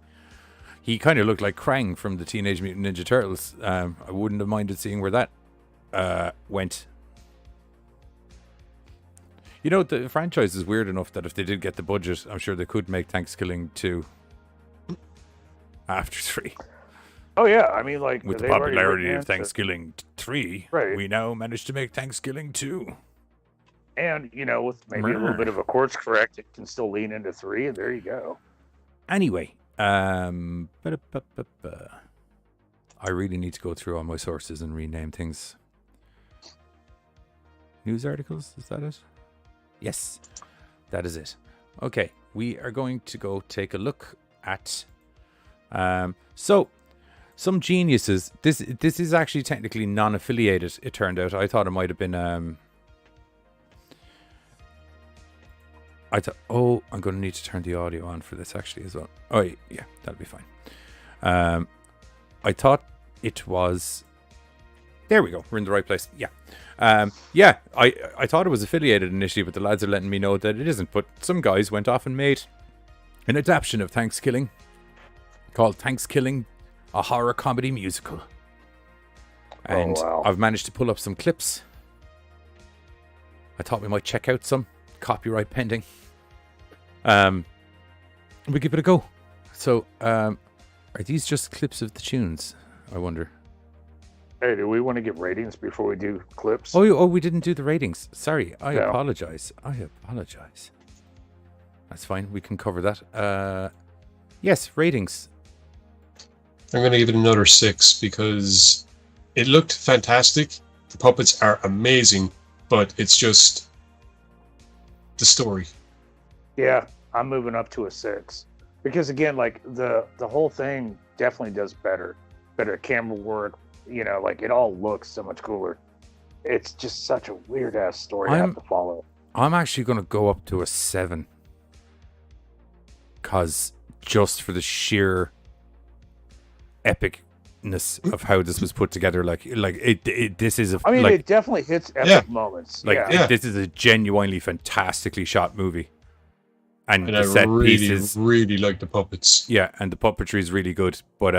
Speaker 6: He kind of looked like Krang from the Teenage Mutant Ninja Turtles. I wouldn't have minded seeing where that went. You know, the franchise is weird enough that if they did get the budget, I'm sure they could make ThanksKilling 2 after 3.
Speaker 5: Oh yeah, I mean, like
Speaker 6: with the popularity of ThanksKilling 3, we now managed to make ThanksKilling 2.
Speaker 5: And you know, with maybe a little bit of a course correct, it can still lean into 3, and there you go.
Speaker 6: Anyway, I really need to go through all my sources and rename things. News articles, is that it? Yes, that is it. Okay, we are going to go take a look at so some geniuses. This is actually technically non-affiliated, it turned out. I thought it might have been I'm going to need to turn the audio on for this actually as well. Oh yeah, that'll be fine. I thought it was... There we go. We're in the right place. Yeah. I thought it was affiliated initially, but the lads are letting me know that it isn't. But some guys went off and made an adaptation of ThanksKilling called ThanksKilling, a horror comedy musical. And I've managed to pull up some clips. I thought we might check out some. Copyright pending. We give it a go. So, are these just clips of the tunes? I wonder.
Speaker 5: Hey, do we want to get ratings before we do clips?
Speaker 6: Oh, we didn't do the ratings. Sorry, I apologize. That's fine. We can cover that. Yes, ratings.
Speaker 7: I'm going to give it another 6 because it looked fantastic. The puppets are amazing, but it's just the story.
Speaker 5: Yeah, I'm moving up to a 6 because again, like the whole thing definitely does better camera work. You know, like it all looks so much cooler. It's just such a weird ass story to have to follow.
Speaker 6: I'm actually going to go up to a 7 because just for the sheer epicness of how this was put together, this is
Speaker 5: I mean, it definitely hits epic moments.
Speaker 6: This is a genuinely fantastically shot movie, and the
Speaker 7: I
Speaker 6: set
Speaker 7: really,
Speaker 6: pieces,
Speaker 7: really like the puppets.
Speaker 6: Yeah, and the puppetry is really good, but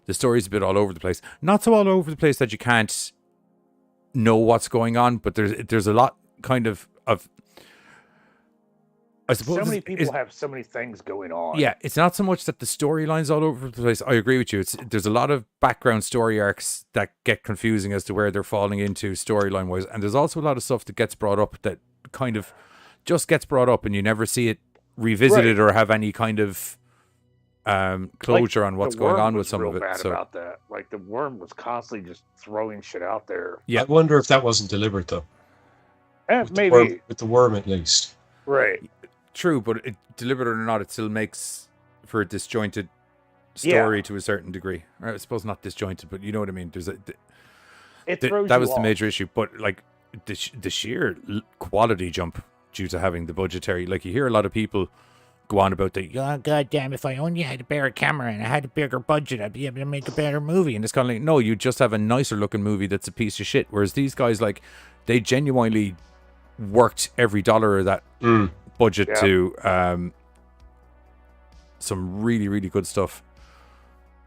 Speaker 6: the story's a bit all over the place. Not so all over the place that you can't know what's going on, but there's a lot kind of I suppose
Speaker 5: so many people have so many things going on.
Speaker 6: Yeah, it's not so much that the storyline's all over the place. I agree with you. There's a lot of background story arcs that get confusing as to where they're falling into storyline wise, and there's also a lot of stuff that gets brought up that kind of just gets brought up, and you never see it revisited or have any kind of closure on what's going on with some of it.
Speaker 5: Bad about that. Like the worm was constantly just throwing shit out there.
Speaker 7: Yeah, I wonder if that wasn't deliberate though.
Speaker 5: Maybe
Speaker 7: with the worm at least.
Speaker 5: Right.
Speaker 6: True, but deliberate or not, it still makes for a disjointed story to a certain degree. I suppose not disjointed, but you know what I mean. There's that was the major issue, but like the sheer quality jump due to having the budgetary. Like you hear a lot of people go on about God damn, if I only had a better camera and I had a bigger budget, I'd be able to make a better movie. And it's kind of like, no, you just have a nicer looking movie that's a piece of shit. Whereas these guys, like, they genuinely worked every dollar of that budget to some really, really good stuff.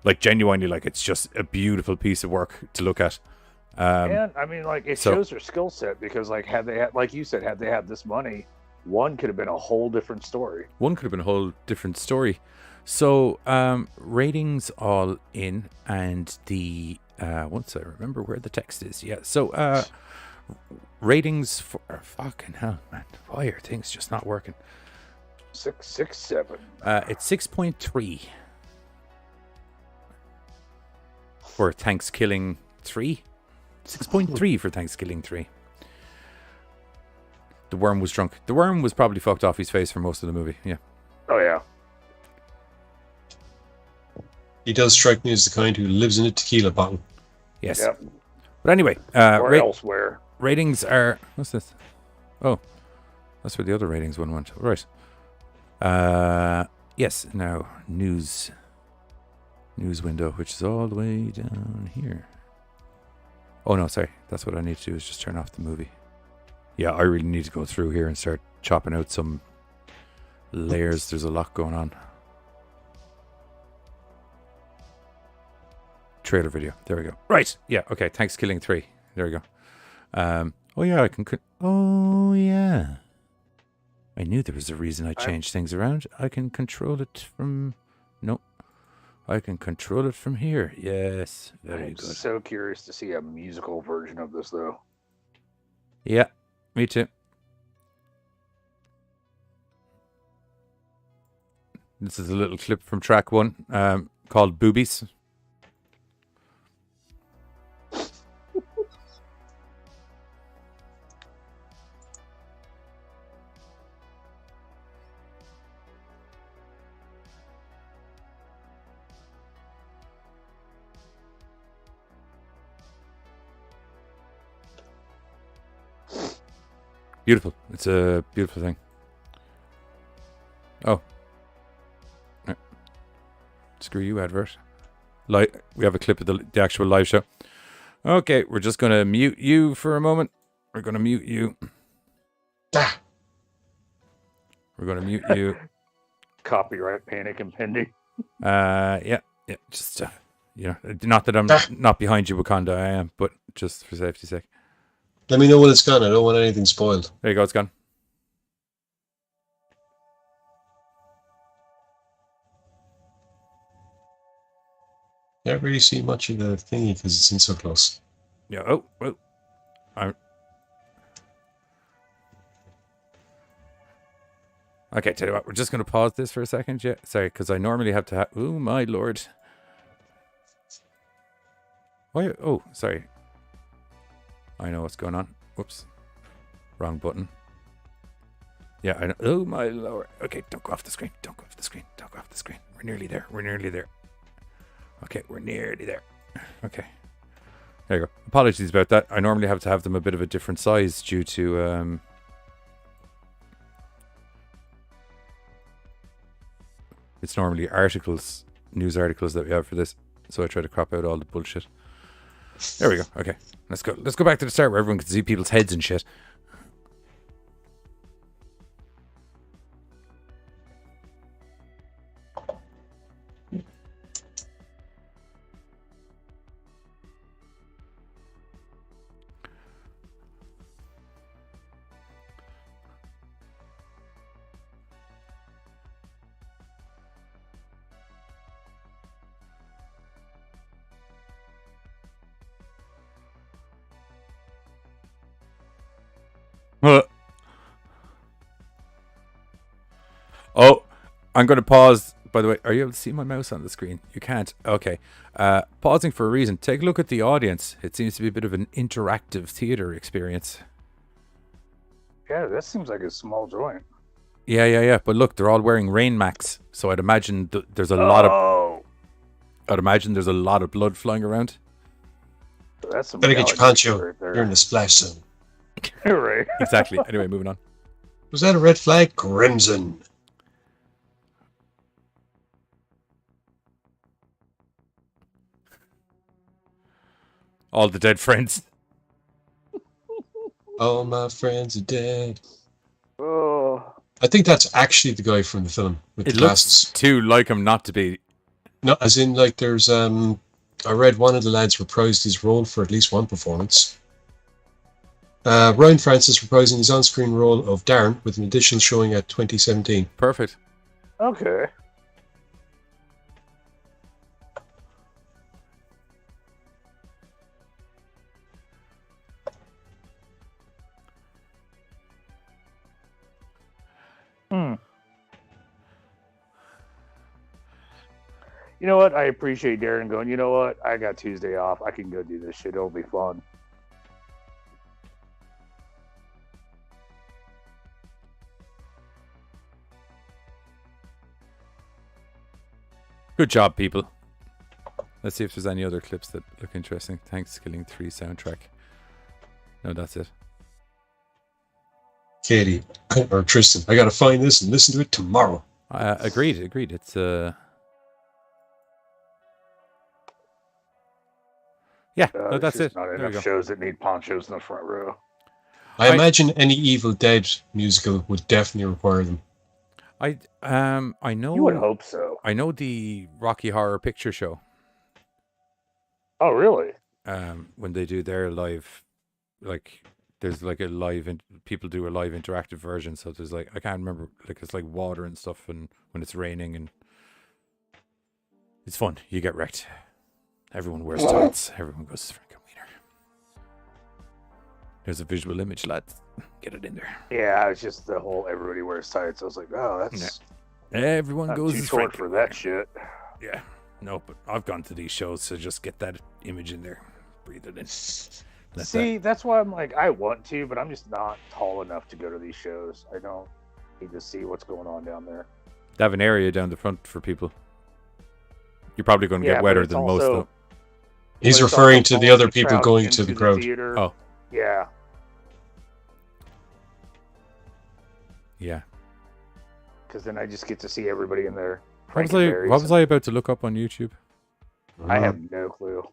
Speaker 6: Like genuinely, like it's just a beautiful piece of work to look at.
Speaker 5: And I mean, like it shows their skill set because, like, had they had, like you said, had they had this money, one could have been a whole different story.
Speaker 6: So ratings all in, and the once I remember where the text is, so ratings for fucking hell, man, why are things just not working?
Speaker 5: 6.7.
Speaker 6: It's 6.3 for ThanksKilling 3. 6.3 for ThanksKilling 3. The worm was drunk. The worm was probably fucked off his face for most of the movie. Yeah.
Speaker 5: Oh yeah.
Speaker 7: He does strike me as the kind who lives in a tequila bottle.
Speaker 6: Yes.
Speaker 5: Yep.
Speaker 6: But anyway,
Speaker 5: or elsewhere.
Speaker 6: Ratings are, what's this? Oh, that's where the other ratings one went. Right. Yes. Now news window, which is all the way down here. Oh no, sorry. That's what I need to do is just turn off the movie. Yeah, I really need to go through here and start chopping out some layers. There's a lot going on. Trailer video. There we go. Right. Yeah. Okay. ThanksKilling 3. There we go. Oh yeah, I can. Oh yeah. I knew there was a reason I changed things around. I can control it from. Nope. I can control it from here. Yes. Very good.
Speaker 5: I'm so curious to see a musical version of this, though.
Speaker 6: Yeah. Me too. This is a little clip from track 1 called Boobies. Beautiful. It's a beautiful thing. Oh. Right. Screw you, advert. We have a clip of the actual live show. Okay, we're just going to mute you for a moment. We're going to mute you. We're going to mute you.
Speaker 5: Copyright panic impending.
Speaker 6: Yeah. Just, not that I'm not behind you, Wakanda, I am, but just for safety's sake.
Speaker 7: Let me know when it's gone. I don't want anything spoiled.
Speaker 6: There you go, it's gone.
Speaker 7: Can't really see much of the thingy because it's in so close.
Speaker 6: Yeah. Oh. Okay, tell you what, we're just going to pause this for a second. Yeah, sorry, because I normally have to have... Oh, my lord. Why? Oh, sorry. I know what's going on. Whoops. Wrong button. Yeah, I know. Oh, my lord. Okay, don't go off the screen. Don't go off the screen. Don't go off the screen. We're nearly there. We're nearly there. Okay, we're nearly there. Okay. There you go. Apologies about that. I normally have to have them a bit of a different size due to... It's normally articles, news articles that we have for this. So I try to crop out all the bullshit. There we go. Okay. Let's go. Let's go back to the start where everyone can see people's heads and shit. Oh, I'm going to pause. By the way, are you able to see my mouse on the screen? You can't. Okay. Pausing for a reason. Take a look at the audience. It seems to be a bit of an interactive theater experience.
Speaker 5: Yeah, that seems like a small joint.
Speaker 6: Yeah. But look, they're all wearing rain macs, so I'd imagine there's a lot of. I'd imagine there's a lot of blood flying around.
Speaker 5: That's some
Speaker 7: better get your poncho.
Speaker 5: right there.
Speaker 7: You're in the splash zone.
Speaker 5: Right.
Speaker 6: Exactly. Anyway, moving on.
Speaker 7: Was that a red flag? Crimson.
Speaker 6: All the dead friends.
Speaker 7: All my friends are dead.
Speaker 5: Oh.
Speaker 7: I think that's actually the guy from the film with the glasses.
Speaker 6: Looks too like him not to be.
Speaker 7: No, as in, like, there's I read one of the lads reprised his role for at least one performance. Ryan Francis reprising his on-screen role of Darren with an additional showing at 2017.
Speaker 6: Perfect.
Speaker 5: Okay. You know what? I appreciate Darren going, you know what? I got Tuesday off. I can go do this shit. It'll be fun.
Speaker 6: Good job, people. Let's see if there's any other clips that look interesting. ThanksKilling 3 soundtrack. No, that's it.
Speaker 7: Katie, or Tristan, I gotta find this and listen to it tomorrow.
Speaker 6: Agreed. It's yeah, no, that's it.
Speaker 5: Not
Speaker 6: There we
Speaker 5: enough
Speaker 6: go.
Speaker 5: shows that need ponchos in the front row.
Speaker 7: I imagine any Evil Dead musical would definitely require them.
Speaker 6: I know.
Speaker 5: You would hope so.
Speaker 6: I know the Rocky Horror Picture Show.
Speaker 5: Oh, really?
Speaker 6: When they do their live, like, there's like a live, people do a live interactive version. So there's like, I can't remember, like, it's like water and stuff, and when it's raining, and it's fun. You get wrecked. Everyone wears tights. Everyone goes to Frank Wiener. There's a visual image, lads. Get it in there.
Speaker 5: Yeah, it's just the whole everybody wears tights. I was like, oh, that's
Speaker 6: everyone
Speaker 5: not
Speaker 6: goes
Speaker 5: too
Speaker 6: as
Speaker 5: short
Speaker 6: Frank
Speaker 5: for that shit.
Speaker 6: Yeah, no, but I've gone to these shows, so just get that image in there, breathe it in.
Speaker 5: See, that's why I'm like, I want to, but I'm just not tall enough to go to these shows. I don't need to see what's going on down there.
Speaker 6: They have an area down the front for people. You're probably going to get wetter than most, though.
Speaker 7: He's referring to the other people going to the crowd.
Speaker 6: Oh.
Speaker 5: Yeah.
Speaker 6: Yeah.
Speaker 5: Because then I just get to see everybody in there.
Speaker 6: What was I about to look up on YouTube?
Speaker 5: I have no clue.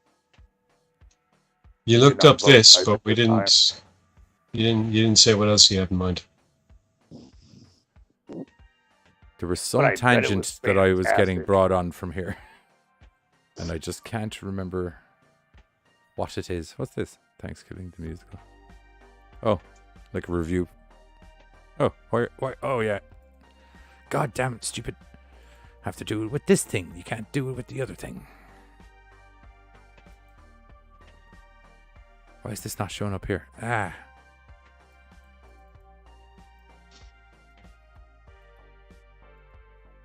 Speaker 7: You looked up this, but we didn't. You didn't say what else you had in mind.
Speaker 6: There was some tangent that I was getting brought on from here, and I just can't remember what it is. What's this? ThanksKilling the musical. Oh, like a review. Oh, why? Oh, yeah. God damn it, stupid. Have to do it with this thing. You can't do it with the other thing. Why is this not showing up here? Ah.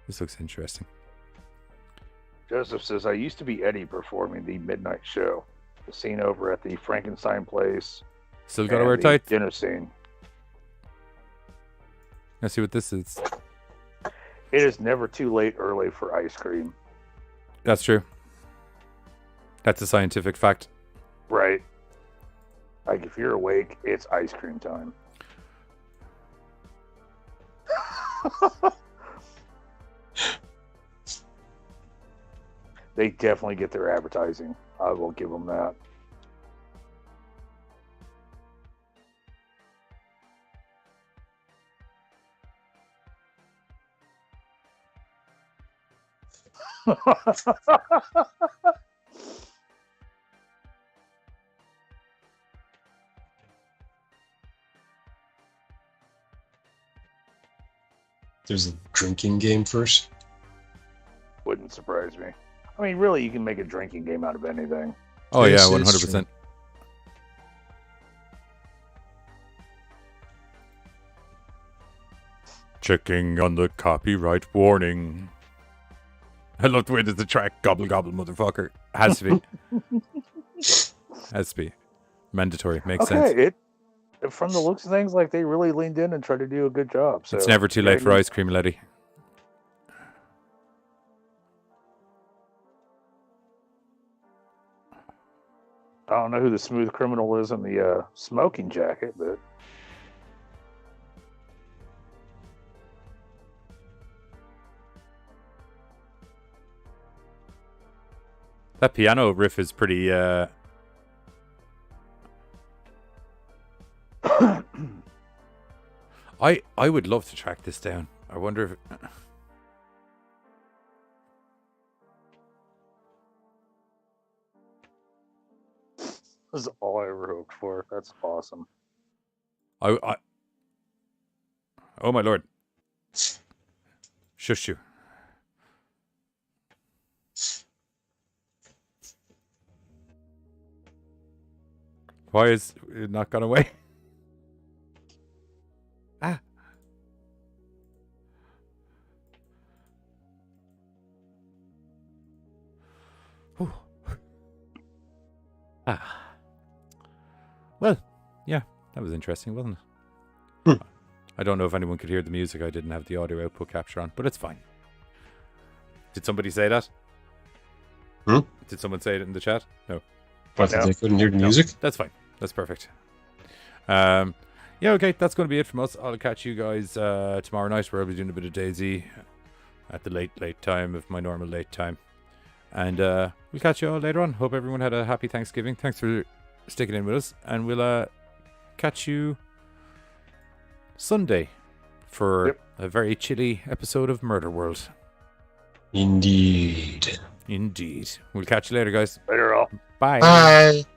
Speaker 6: This looks interesting.
Speaker 5: Joseph says, I used to be Eddie performing the midnight show. The scene over at the Frankenstein place.
Speaker 6: Still gotta wear tights.
Speaker 5: Dinner scene.
Speaker 6: Let's see what this is.
Speaker 5: It is never too late early for ice cream.
Speaker 6: That's true. That's a scientific fact.
Speaker 5: Right. Like, if you're awake, it's ice cream time. They definitely get their advertising. I will give them that.
Speaker 7: There's a drinking game first.
Speaker 5: Wouldn't surprise me. I mean, really, you can make a drinking game out of anything.
Speaker 6: Oh yeah,
Speaker 7: This is
Speaker 6: 100%. Checking on the copyright warning. I love the way there's the track gobble gobble motherfucker. Has to be. Has to be. Mandatory. Makes sense.
Speaker 5: Okay, from the looks of things, like they really leaned in and tried to do a good job. So
Speaker 6: It's never too late for ice cream, Letty.
Speaker 5: I don't know who the smooth criminal is in the smoking jacket, but
Speaker 6: That piano riff is pretty I would love to track this down. I wonder if
Speaker 5: this is all I ever hoped for. That's awesome.
Speaker 6: Oh my lord. Shush you. Why is it not gone away? Ah. Whew. Ah. Well, yeah, that was interesting, wasn't it? I don't know if anyone could hear the music. I didn't have the audio output capture on, but it's fine. Did somebody say that? Did someone say it in the chat? No.
Speaker 7: What, they couldn't hear the music?
Speaker 6: That's fine. That's perfect. Yeah, okay, that's going to be it from us. I'll catch you guys tomorrow night, where I'll be doing a bit of Daisy at the late time of my normal late time. And we'll catch you all later on. Hope everyone had a happy Thanksgiving. Thanks for sticking in with us. And we'll catch you Sunday for a very chilly episode of Murder World.
Speaker 7: Indeed.
Speaker 6: Indeed. We'll catch you later, guys.
Speaker 5: Later, all.
Speaker 6: Bye.
Speaker 7: Bye.
Speaker 14: Wow.